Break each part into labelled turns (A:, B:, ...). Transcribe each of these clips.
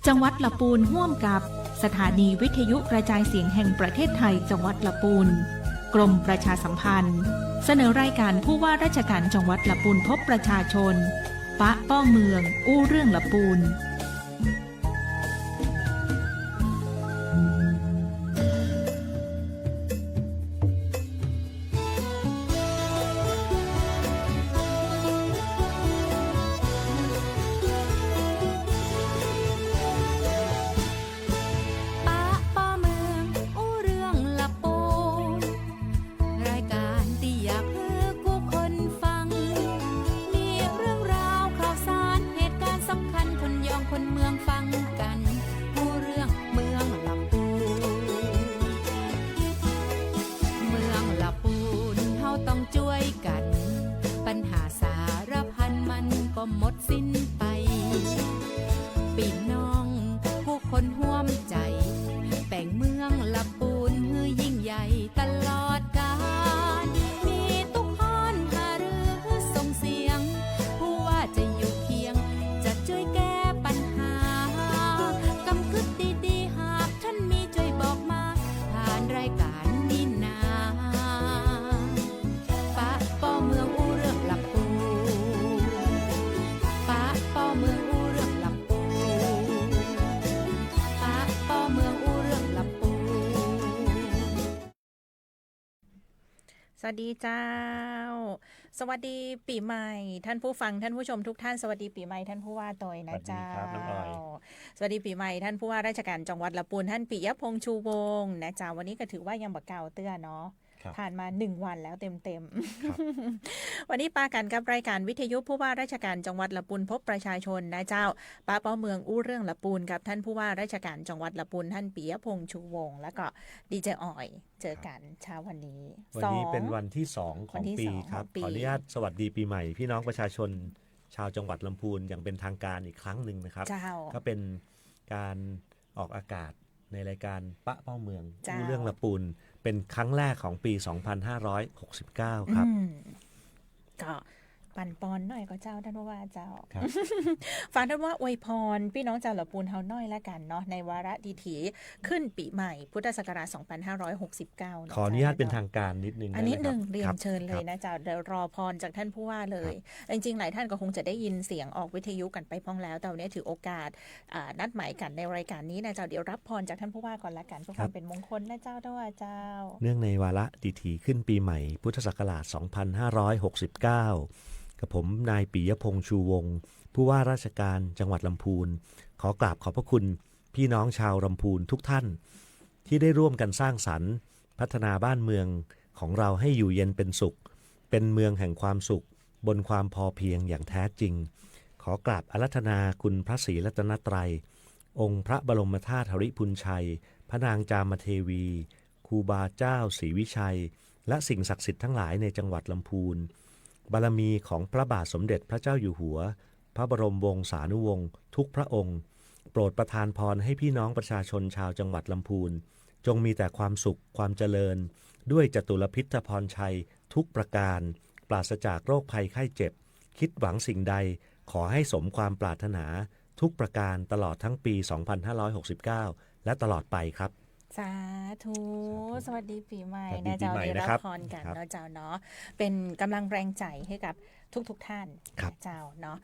A: จังหวัดลำพูนร่วมกับสถานีวิทยุกระจายเสียงแห่งประเทศไทยจังหวัดลำพูนกรมประชาสัมพันธ์เสนอรายการผู้ว่าราชการจังหวัดลำพูนพบประชาชนปะป้อเมืองอู้เรื่องลำพูน
B: หมดสิ้นไปพี่น้องผู้คนห่วมใจแต่งเมืองลำพูนฮือยิ่งใหญ่ตลอดกาลมีทุกคนหารือส่งเสียงผู้ว่าจะอยู่เคียงจะช่วยแก้ปัญหากำกึดดีๆหากท่านมีช่วยบอกมาผ่านรายการนี้นาปะป้อเมืองอู้เรื่องลำพูนเมืองอู้เรื่องลำพูปะป้อเมืองอู้เรื่องลำพู
A: สวัสดีเจ้าสวัสดีปีใหม่ท่านผู้ฟังท่านผู้ชมทุกท่านสวัสดีปีใหม่ท่านผู้ว่าตอยนะเจ้าสวัสดีปีใหม่ท่านผู้ว่าราชการจังหวัดลำพูนท่านปิยพงษ์ชูวงศ์นะเจ้าวันนี้ก็ถือว่ายังบักเก่าเตื้อเนาะผ่านมา1วันแล้วเต็มๆวันนี้ปากันกับรายการวิทยุผู้ว่าราชการจังหวัดลำพูนพบประชาชนนะเจ้าป้าป้อเมืองอู้เรื่องลำพูนกับท่านผู้ว่าราชการจังหวัดลำพูนท่านปิยพงษ์ชูวงศ์แล้วก็ดีเจอ๋อยเจอกันเช้าวันนี้
C: เป็นวันที่2ของปีครับขออนุญาตสวัสดีปีใหม่พี่น้องประชาชนชาวจังหวัดลำพูนอย่างเป็นทางการอีกครั้งหนึ่งนะครับก็เป็นการออกอากาศในรายการปะเป้าเมืองอู้เรื่องลำพูนเป็นครั้งแรกของปี 2569 ครับ
A: ก็ปั่นปอนหน่อยก็เจ้าท่านว่าเจ้าฟังท่านว่าอวยพรพี่น้องชาวลำพูนเฮาน้อยละกันเนาะในวาระดีถีขึ้นปีใหม่พุทธศักราช 2569
C: ขออนุญาตเป็นทางการนิดนึง
A: อันนี้หนึ่งเรียนเชิญเลยนะเจ้าเดี๋ยวรอพรจากท่านผู้ว่าเลยจริงๆหลายท่านก็คงจะได้ยินเสียงออกวิทยุกันไปพ้องแล้วแต่วันนี้ถือโอกาสนัดหมายกันในรายการนี้นะเจ้าเดี๋ยวรับพรจากท่านผู้ว่าก่อนละกันเพื่อความเป็นมงคลนะเจ้าท่านว่าเจ้า
C: เนื่องในวาระดีถีขึ้นปีใหม่พุทธศักราช 2569กับผมนายปิยพงษ์ชูวงศ์ผู้ว่าราชการจังหวัดลำพูนขอกราบขอบพระคุณพี่น้องชาวลำพูนทุกท่านที่ได้ร่วมกันสร้างสรรค์พัฒนาบ้านเมืองของเราให้อยู่เย็นเป็นสุขเป็นเมืองแห่งความสุขบนความพอเพียงอย่างแท้จริงขอกราบอาราธนาคุณพระศรีรัตนตรัยองค์พระบรมธาตุธริพุนชัยพระนางจามเทวีครูบาเจ้าศรีวิชัยและสิ่งศักดิ์สิทธิ์ทั้งหลายในจังหวัดลำพูนบารมีของพระบาทสมเด็จพระเจ้าอยู่หัวพระบรมวงศานุวงศ์ทุกพระองค์โปรดประทานพรให้พี่น้องประชาชนชาวจังหวัดลำพูนจงมีแต่ความสุขความเจริญด้วยจตุรพิทธพรชัยทุกประการปราศจากโรคภัยไข้เจ็บคิดหวังสิ่งใดขอให้สมความปรารถนาทุกประการตลอดทั้งปี 2569 และตลอดไปครับ
A: สาธุสวัสดีปีใหม่นะเจ้าได้รับพรกันเนาะเจ้าเนาะเป็นกำลังแรงใจให้กับทุกท่านเจ้าเนาะ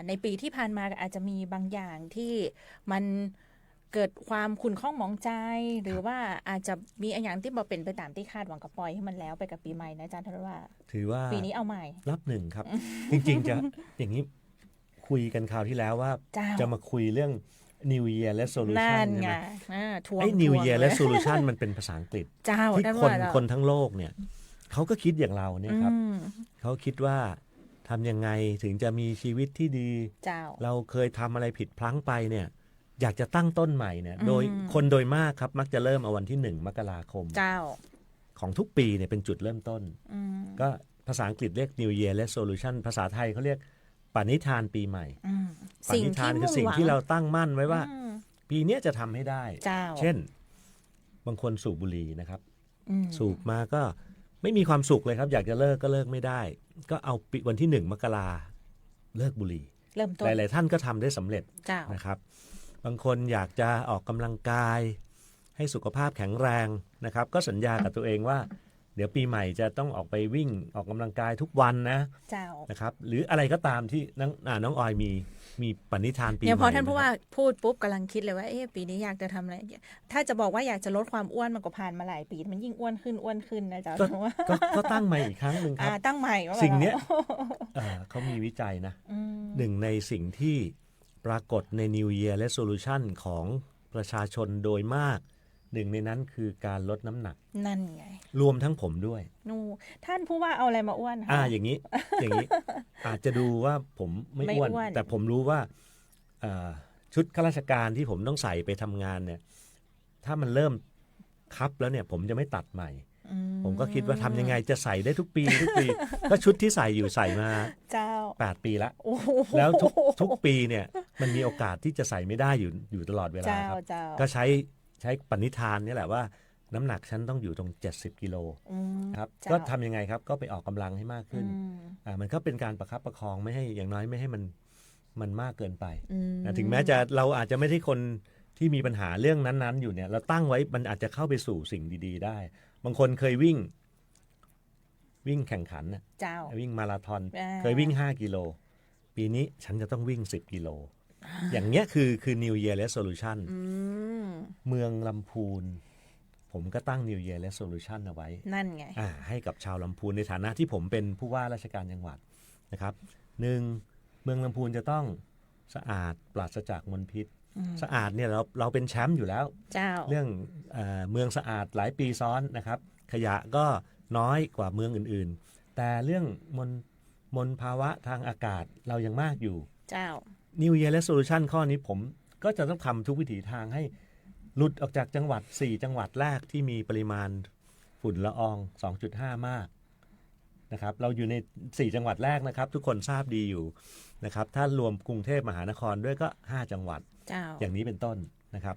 A: ในปีที่ผ่านมาอาจจะมีบางอย่างที่มันเกิดความขุ่นข้องหมองใจหรือว่าอาจจะมีอย่างที่บ่เป็นไปตามที่คาดหวังกับปล่อยให้มันแล้วไปกับปีใหม่นะอาจารย์ท่านว่า
C: ถือว่า
A: ปีนี้เอาใหม่
C: รับหนึ่งครับ จริงๆจะอย่างนี้คุยกันคราวที่แล้วว่าจะมาคุยเรื่องNew Year Resolution ใช่ไหมไอ้ New Year Resolution มันเป็นภาษาอังกฤษที่คนทั้งโลกเนี่ยเขาก็คิดอย่างเราเนี่ยครับเขาคิดว่าทำยังไงถึงจะมีชีวิตที่ดีเราเคยทำอะไรผิดพลั้งไปเนี่ยอยากจะตั้งต้นใหม่เนี่ยโดยคนโดยมากครับมักจะเริ่มเอาวันที่1 มกราคมของทุกปีเนี่ยเป็นจุดเริ่มต้นก็ภาษาอังกฤษเรียก New Year Resolution ภาษาไทยเขาเรียกปณิธานปีใหม่ปณิธานคือสิ่งที่เราตั้งมั่นไว้ว่าปีนี้จะทำให้ได้เช่นบางคนสูบบุหรี่นะครับสูบมาก็ไม่มีความสุขเลยครับอยากจะเลิกก็เลิกไม่ได้ก็เอาวันที่1 มกราเลิกบุหรี่หลายๆท่านก็ทำได้สำเร็จนะครับ บางคนอยากจะออกกำลังกายให้สุขภาพแข็งแรงนะครับก็สัญญากับตัวเองว่าเดี๋ยวปีใหม่จะต้องออกไปวิ่งออกกำลังกายทุกวันนะ
A: เจ้า
C: นะครับหรืออะไรก็ตามที่น้องออยมีปณิธานปีใหม่
A: เนี่ยพอท่านผู้ว่า
C: นะครับ
A: พูดปุ๊บกำลังคิดเลยว่าปีนี้อยากจะทำอะไรถ้าจะบอกว่าอยากจะลดความอ้วนมันก็ผ่านมาหลายปีมันยิ่งอ้วนขึ้นนะจ๊ะ
C: ก็ตั้งใหม่อีกครั้งหนึ่งครับ
A: ตั้งใหม่ว่า
C: สิ่งเนี้ยเขามีวิจัยนะ
A: อืม
C: หนึ่งในสิ่งที่ปรากฏใน New Year Resolution ของประชาชนโดยมากหนึ่งในนั้นคือการลดน้ำหนัก
A: นั่นไง
C: รวมทั้งผมด้วย
A: ท่านผู้ว่าเอาอะไรมาอ้วนคะ
C: อย่างนี้ อาจจะดูว่าผมไม่อ้วน
A: ไม่อ้วน
C: แต่ผมรู้ว่าชุดข้าราชการที่ผมต้องใส่ไปทำงานเนี่ยถ้ามันเริ่มคับแล้วเนี่ยผมจะไม่ตัดใหม่ ผมก็คิดว่าทำยังไงจะใส่ได้ทุกปี ก็ชุดที่ใส่อยู่ใส่มา
A: เจ้า
C: 8 ปีละ
A: โอ้โห
C: แล้วทุกปีเนี่ยมันมีโอกาสที่จะใส่ไม่ได้อยู่ตลอดเวลาครับ
A: เจ้า
C: ก็ใช้ปณิธานนี่แหละว่าน้ำหนักฉันต้องอยู่ตรง70 กิโล ครับ
A: เจ้า
C: ก็ทำยังไงครับก็ไปออกกำลังให้มากขึ้น
A: อืม
C: มันก็เป็นการประคับประคองไม่ให้อย่างน้อยไม่ให้มันมากเกินไป
A: อืม
C: ถึงแม้จะเราอาจจะไม่ได้คนที่มีปัญหาเรื่องนั้นๆอยู่เนี่ยเราตั้งไว้มันอาจจะเข้าไปสู่สิ่งดีๆได้ บางคนเคยวิ่งแข่งขันน่ะ
A: เจ้า
C: วิ่งมาราธอน
A: อ่า
C: เคยวิ่ง5 กิโลปีนี้ฉันจะต้องวิ่ง10 กิโลอย่างเงี้ยคือ New Year Resolution
A: อืม
C: เมืองลำพูนผมก็ตั้ง New Year Resolution เอาไว้
A: นั่นไง
C: ให้กับชาวลำพูนในฐานะที่ผมเป็นผู้ว่าราชการจังหวัดนะครับหนึ่งเมืองลำพูนจะต้องสะอาดปราศจากมลพิษ สะอาดเนี่ยเราเป็นแชมป์อยู่แล้ว
A: เจ้า
C: เรื่องเมืองสะอาดหลายปีซ้อนนะครับขยะก็น้อยกว่าเมืองอื่นๆแต่เรื่องมลภาวะทางอากาศเรายังมากอยู่
A: เจ้า
C: New Year Resolution ข้อนี้ผมก็จะต้องทำทุกวิถีทางให้หลุดออกจากจังหวัด4จังหวัดแรกที่มีปริมาณฝุ่นละออง 2.5 มากนะครับเราอยู่ใน4จังหวัดแรกนะครับทุกคนทราบดีอยู่นะครับถ้ารวมกรุงเทพมหานครด้วยก็5จังหวัด
A: เจ้า
C: อย่างนี้เป็นต้นนะครับ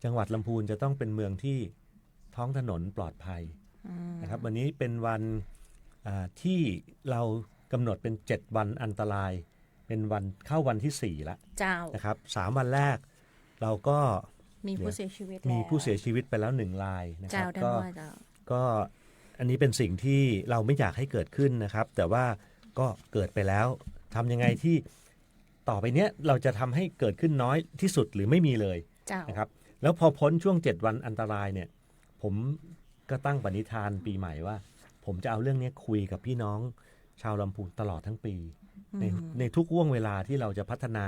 C: จังหวัดลำพูนจะต้องเป็นเมืองที่ท้องถนนปลอดภัยนะครับวันนี้เป็นวันที่เรากำหนดเป็น7วันอันตรายเป็นวันเข้าวันที่4แล้ว
A: เจ้า
C: นะครับ3วันแรกเราก็
A: มีผู้เสียชีวิต
C: มี
A: แล้ว
C: ผู้เสียชีวิตไปแล้ว1 รายนะค
A: เจ้า
C: รับ
A: ท่านว่าเจ้า
C: ก็อันนี้เป็นสิ่งที่เราไม่อยากให้เกิดขึ้นนะครับ แต่ว่าก็เกิดไปแล้วทำยังไงที่ต่อไปเนี้ยเราจะทำให้เกิดขึ้นน้อยที่สุดหรือไม่มีเลย
A: เจ้า
C: นะครับแล้วพอพ้นช่วง7วันอันตรายเนี่ยผมก็ตั้งปณิธานปีใหม่ว่า ผมจะเอาเรื่องนี้คุยกับพี่น้องชาวลำพูนตลอดทั้งปีในทุกห่วงเวลาที่เราจะพัฒนา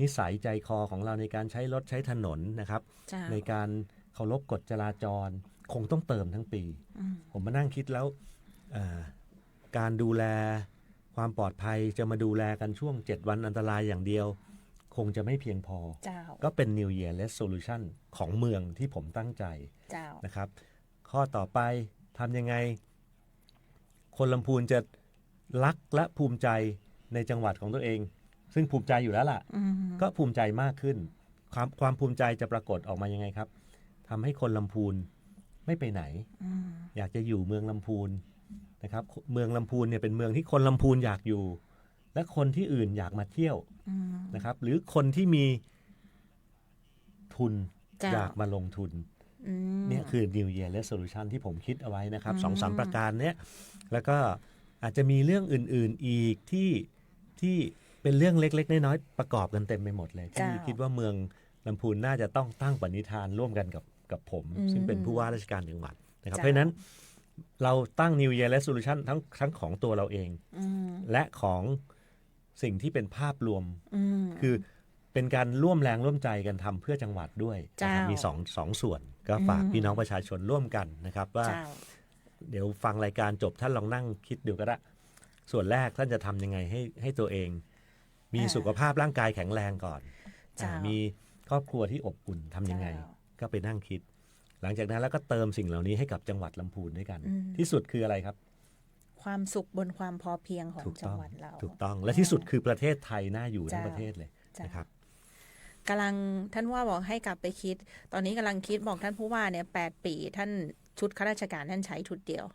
C: นิสัยใจคอของเราในการใช้รถใช้ถนนนะครับ
A: เจ้า
C: ในการเคารพกฎจราจรคงต้องเติมทั้งปี ผมมานั่งคิดแล้วการดูแลความปลอดภัยจะมาดูแลกันช่วง7วันอันตรายอย่างเดียวคงจะไม่เพียงพอ
A: เจ้า
C: ก็เป็น New Year Resolution ของเมืองที่ผมตั้งใจ
A: เจ้า
C: นะครับข้อต่อไปทำยังไงคนลำพูนจะรักและภูมิใจในจังหวัดของตัวเอง ซึ่งภูมิใจอยู่แล้วล่ะก็ภูมิใจมากขึ้นความภูมิใจจะปรากฏออกมายังไงครับทำให้คนลำพูนไม่ไปไหนอยากจะอยู่เมืองลำพูนนะครับเมืองลำพูนเนี่ยเป็นเมืองที่คนลำพูนอยากอยู่ และคนที่อื่นอยากมาเที่ยวนะครับหรือคนที่มีทุน
A: เจ้า
C: อยากมาลงทุนเนี่ยคือ New Year Resolution ที่ผมคิดเอาไว้นะครับ2-3 ประการเนี้ยแล้วก็อาจจะมีเรื่องอื่นๆอีกที่เป็นเรื่องเล็กๆน้อยๆประกอบกันเต็มไปหมดเลยที่คิดว่าเมืองลำพูนน่าจะต้องตั้งปณิธานร่วมกันกับผม ซึ่งเป็นผู้ว่าราชการจังหวัดนะครับเพราะฉะนั้นเราตั้ง New Year Resolution ทั้งของตัวเราเองและของสิ่งที่เป็นภาพรวมคือเป็นการร่วมแรงร่วมใจกันทำเพื่อจังหวัดด้วยนะครับมีสองส่วนก็ฝากพี่น้องประชาชนร่วมกันนะครับว่าเดี๋ยวฟังรายการจบท่านลองนั่งคิดดูก็ได้ส่วนแรกท่านจะทำยังไงให้ตัวเองมีสุขภาพร่างกายแข็งแรงก่อนมีครอบครัวที่อบอุ่นทำยังไงก็ไปนั่งคิดหลังจากนั้นแล้วก็เติมสิ่งเหล่านี้ให้กับจังหวัดลำพูนด้วยกันที่สุดคืออะไรครับ
A: ความสุขบนความพอเพียงของจังหวัดเรา
C: ถูกต้องและที่สุดคือประเทศไทยน่าอยู่ทั้งประเทศเลยนะครับ
A: กำลังท่านว่าบอกให้กลับไปคิดตอนนี้กำลังคิดบอกท่านผู้ว่าเนี่ย8 ปีท่านชุดข้าราชการท่านใช้ชุดเดียว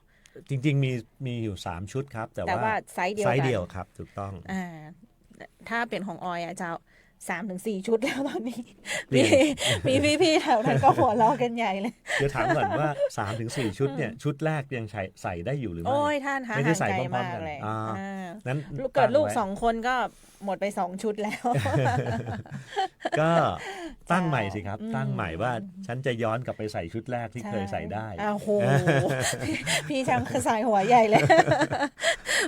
C: จริงๆมีอยู่3ชุดครับแต่ว่า
A: ไซส์เดียว
C: ครับถูกต้อง
A: ถ้าเป็นของออยอ่ะเจ้า3-4 ชุดแล้วตอนนี้
C: เปลี่
A: มี
C: ยน
A: พี่ๆแถวนั้นก็หัวเราะกันใหญ่เลย
C: เดี๋ยวถามก่อนว่า 3-4 ชุดเนี่ยชุดแรกยังใส่ได้อยู่หรือไม่
A: โอ้ยท่านหา
C: ไม่ได้
A: ห่าง
C: ใส่
A: ไกล
C: พร้อม
A: มาก
C: ๆกัน
A: เลย
C: นั้น
A: เกิดลูก
C: ตั้งไว้
A: 2 คนก็หมดไป2 ชุดแล้ว
C: ก็ตั้งใหม่สิครับ
A: อืม
C: ตั้งใหม่ว่าฉันจะย้อนกลับไปใส่ชุดแรกที่เคยใส่ได้
A: โอ้โห พี่ช่างสายหัวใหญ่เลย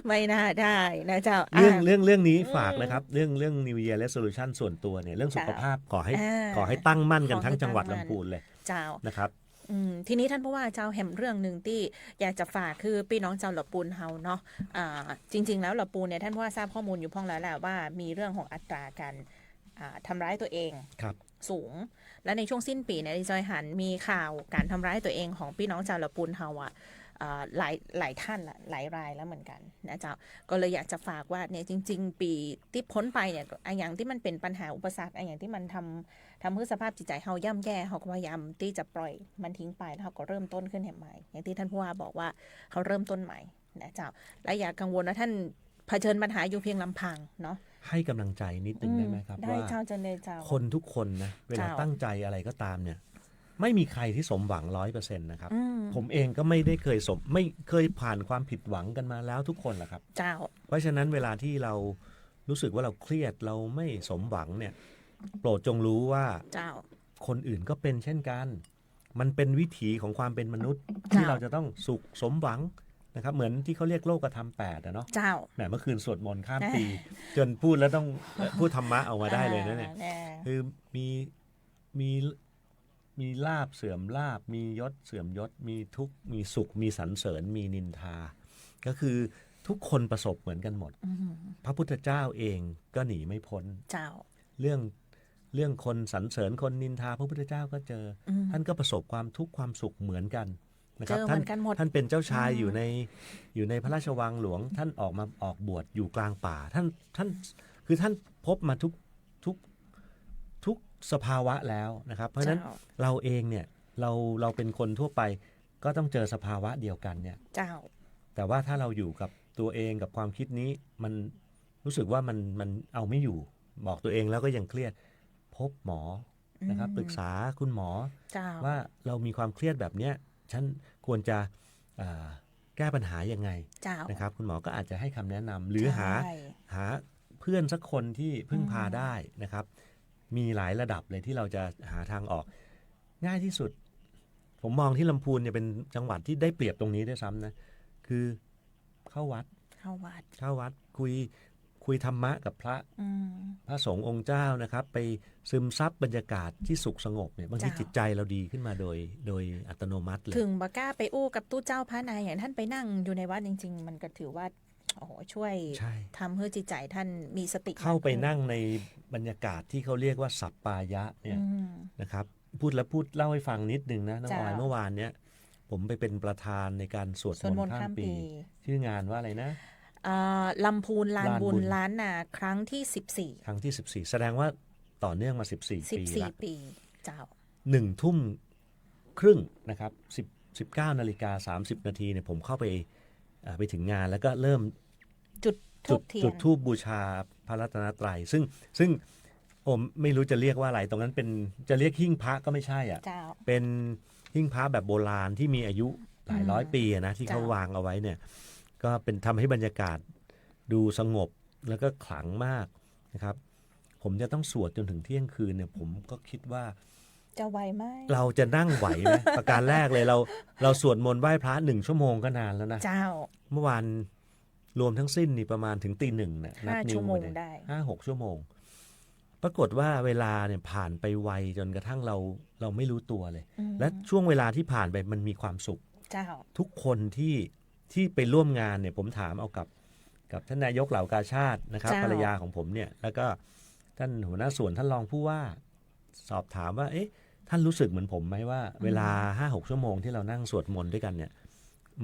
A: ไม่น่าได้นะเจ้า
C: เรื่อง
A: อ่ะ
C: เรื่องนี้ฝากนะครับเรื่อง New Year Resolution ส่วนตัวเนี่ยเรื่องสุขภาพขอให้ตั้งมั่นกันทั้งจังหวัดลำพูนเลย
A: เจ้า
C: นะครับ
A: ทีนี้ท่านผู้ว่าเจ้าแหมเรื่องหนึ่งที่อยากจะฝากคือพี่น้องเจ้าหละปูนเฮาเนาะจริงๆแล้วหละปูนเนี่ยท่านผู้ว่าทราบข้อมูลอยู่พ้องแล้วแหละว่ามีเรื่องของอัตราการทำร้ายตัวเอง
C: ครับ
A: สูง และในช่วงสิ้นปีเนี่ยดิจอยหันมีข่าวการทำร้ายตัวเองของพี่น้องชาวละปูนเฮาหลายท่านละหลายรายแล้วเหมือนกันนะเจ้าก็เลยอยากจะฝากว่าเนี่ยจริงๆปีที่พ้นไปเนี่ยอย่างที่มันเป็นปัญหาอุปสรรคอย่างที่มันทำให้สภาพจิตใจเฮาย่ำแย่เขาก็พยายามที่จะปล่อยมันทิ้งไปแล้วเขาก็เริ่มต้นขึ้นใหม่อย่างที่ท่านผู้ว่าบอกว่าเขาเริ่มต้นใหม่นะเจ้าและอย่ากังวลว่าท่านเผชิญปัญหาอยู่เพียงลำพังเนาะ
C: ให้กำลังใจนิดนึงได้ไหมครับ
A: ได้
C: ว่า
A: เจ้าจะเลยเจ้า
C: คนทุกคนนะเวลา
A: เจ้า
C: ตั้งใจอะไรก็ตามเนี่ยไม่มีใครที่สมหวัง 100% นะครับ
A: อืม
C: ผมเองก็ไม่ได้ไม่เคยผ่านความผิดหวังกันมาแล้วทุกคนแหละครับ
A: เจ้า
C: เพราะฉะนั้นเวลาที่เรารู้สึกว่าเราเครียดเราไม่สมหวังเนี่ยโปรดจงรู้ว่า
A: เจ้า
C: คนอื่นก็เป็นเช่นกัน มันเป็นวิถีของความเป็นมนุษย์
A: เจ้า
C: ที่เราจะต้องสุขสมหวังนะครับเหมือนที่เขาเรียกโลกธรรม8อะเนาะ
A: เจ้า
C: แหมเมื่อคืนสวดมนต์ข้ามปี จนพูดแล้วต้องพูดธรรมะออกมาได้เลยนะเนี่ย คือมีมีลาภเสื่อมลาภมียศเสื่อมยศมีทุกข์มีสุขมีสรรเสริญมีนินทา ก็คือทุกคนประสบเหมือนกันหมด พระพุทธเจ้าเองก็หนีไม่พ้น
A: เจ้า
C: เรื่องคนสรรเสริญคนนินทาพระพุทธเจ้าก็เจออท่านก็ประสบความทุกข์ความสุขเหมือนกันนะค
A: เจ
C: รับ
A: อเหมือนกันหมด
C: ท่านเป็นเจ้าชายอยู่ในพระราชวังหลวง ท่านออกบวชอยู่กลางป่าท่านคือท่านพบมาทุกสภาวะแล้วนะครับ เพราะฉะนั้น
A: เจ้า
C: เราเองเนี่ยเราเป็นคนทั่วไปก็ต้องเจอสภาวะเดียวกันเนี่ย
A: เจ้า
C: แต่ว่าถ้าเราอยู่กับตัวเองกับความคิดนี้มันรู้สึกว่ามันเอาไม่อยู่บอกตัวเองแล้วก็ยังเครียดพบหมอนะครับปรึกษาคุณหมอ
A: เจ้า
C: ว่าเรามีความเครียดแบบเนี้ยฉันควรจะแก้ปัญหายังไง
A: เจ้า
C: นะครับคุณหมอก็อาจจะให้คำแนะนำหรือหา
A: ใช่
C: เพื่อนสักคนที่พึ่งพาได้นะครับ มีหลายระดับเลยที่เราจะหาทางออก ง่ายที่สุด ผมมองที่ลำพูนเนี่ยเป็นจังหวัดที่ได้เปรียบตรงนี้ด้วยซ้ำนะคือเข้าวัด
A: เข้าวัด
C: คุยธรรมะกับพระสงฆ์องค์เจ้านะครับ ไปซึมซับบรรยากาศที่สุขสงบเนี่ยบางที
A: เจ้า
C: จิตใจเราดีขึ้นมาโดยอัตโนมัติเลย
A: ถึงบากล้าไปอู้กับตู้เจ้าพระนายอย่างท่านไปนั่งอยู่ในวัดจริง ๆ มันก็ถือว่าโอ้โหช่วย
C: ใช่
A: ทำให้จิตใจท่านมีสติ
C: เข้าไป
A: มกขึ้
C: นั่งในบรรยากาศที่เขาเรียกว่าสัปปายะเนี่ย
A: อืม
C: นะครับพูดเล่าให้ฟังนิดนึงนะน้อง
A: จ้า
C: ออยเมื่อวานเนี้ยผมไปเป็นประธานในการสวด
A: สวด
C: ม
A: ม
C: น
A: นต์
C: ต์ข้าม
A: ข้ามปี
C: ปี ชื่องานว่าอะไรนะ
A: ลำพูนลานบุญ
C: ลานบุญ
A: ล้านนาครั้งที่
C: ครั้งที่ 14 แสดงว่าต่อเนื่องมา 14 ปีละ
A: 14 ปีเจ้า
C: 1 ทุ่มครึ่งนะครับ19 นาฬิกา 30 นาทีเนี่ยผมเข้าไปถึงงานแล้วก็เริ่ม
A: จุดทูบเทีย
C: จุ
A: น
C: ดธูปบูชาพระรัตนตรัยซึ่งผมไม่รู้จะเรียกว่าอะไรตรงนั้นเป็นจะเรียกหิ้งพระก็ไม่ใช่อ่ะ
A: เจ้า
C: เป็นหิ้งพระแบบโบราณที่มีอายุหลายร้อยปีอะนะที่
A: จ้ะ
C: เขาวางเอาไว้เนี่ยก็เป็นทำให้บรรยากาศดูสงบแล้วก็ขลังมากนะครับ ผมจะต้องสวดจนถึงเที่ยงคืนเนี่ยผมก็คิดว่า
A: จะไหวไหม
C: เราจะนั่งไหวไหม ประการแรกเลยเราสวดมนต์ไหว้พระ1 ชั่วโมงก็นานแล้วนะ
A: เจ้า
C: เมื่อวานรวมทั้งสิ้นนี่ประมาณถึงตี 1เนี่ยนับ
A: 5
C: นิ้
A: ชั่
C: ว
A: วโมง
C: เนี่ย
A: ได้
C: 5-6 ชั่วโมง ปรากฏว่าเวลาเนี่ยผ่านไปไวจนกระทั่งเราไม่รู้ตัวเลย และช่วงเวลาที่ผ่านไปมันมีความสุข
A: เจ้า
C: ทุกคนที่ไปร่วมงานเนี่ยผมถามเอากับท่านนายกเหล่ากาชาตินะครับ
A: เจ้า
C: ภรรยาของผมเนี่ยแล้วก็ท่านหัวหน้าส่วนท่านรองผู้ว่าสอบถามว่าเอ๊ะท่านรู้สึกเหมือนผมไหมว่า เวลา 5-6 ชั่วโมงที่เรานั่งสวดมนต์ด้วยกันเนี่ย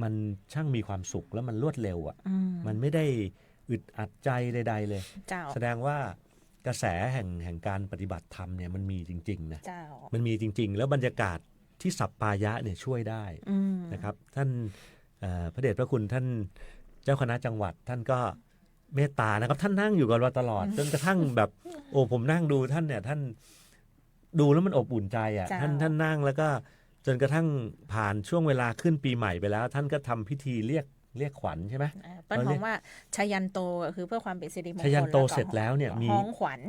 C: มันช่างมีความสุขแล้วมันรวดเร็วอ่ะมันไม่ได้อึดอัดใจใดๆเลย
A: เจ้า
C: แสดงว่ากระแสแห่งการปฏิบัติธรรมเนี่ยมันมีจริงๆนะ
A: เจ้า
C: มันมีจริงๆ แล้วบรรยากาศที่สัปปายะเนี่ยช่วยได้นะครับท่านพระเดชพระคุณท่านเจ้าคณะจังหวัดท่านก็ เมตตานะครับท่านนั่งอยู่กับเราตลอดจนกระทั่งแบบโอ้ผมนั่งดูท่านเนี่ยท่านดูแล้วมันอบอุ่นใจอ่ะท่านนั่งแล้วก็จนกระทั่งผ่านช่วงเวลาขึ้นปีใหม่ไปแล้วท่านก็ทำพิธีเรียกขวัญใช่ไหม
A: ปั้นมองว่าชยันโตคือเพื่อความเป็นสิริมงคล
C: ชยันโตเสร็จแล้วเนี่ยมี
A: ห้องขวัญ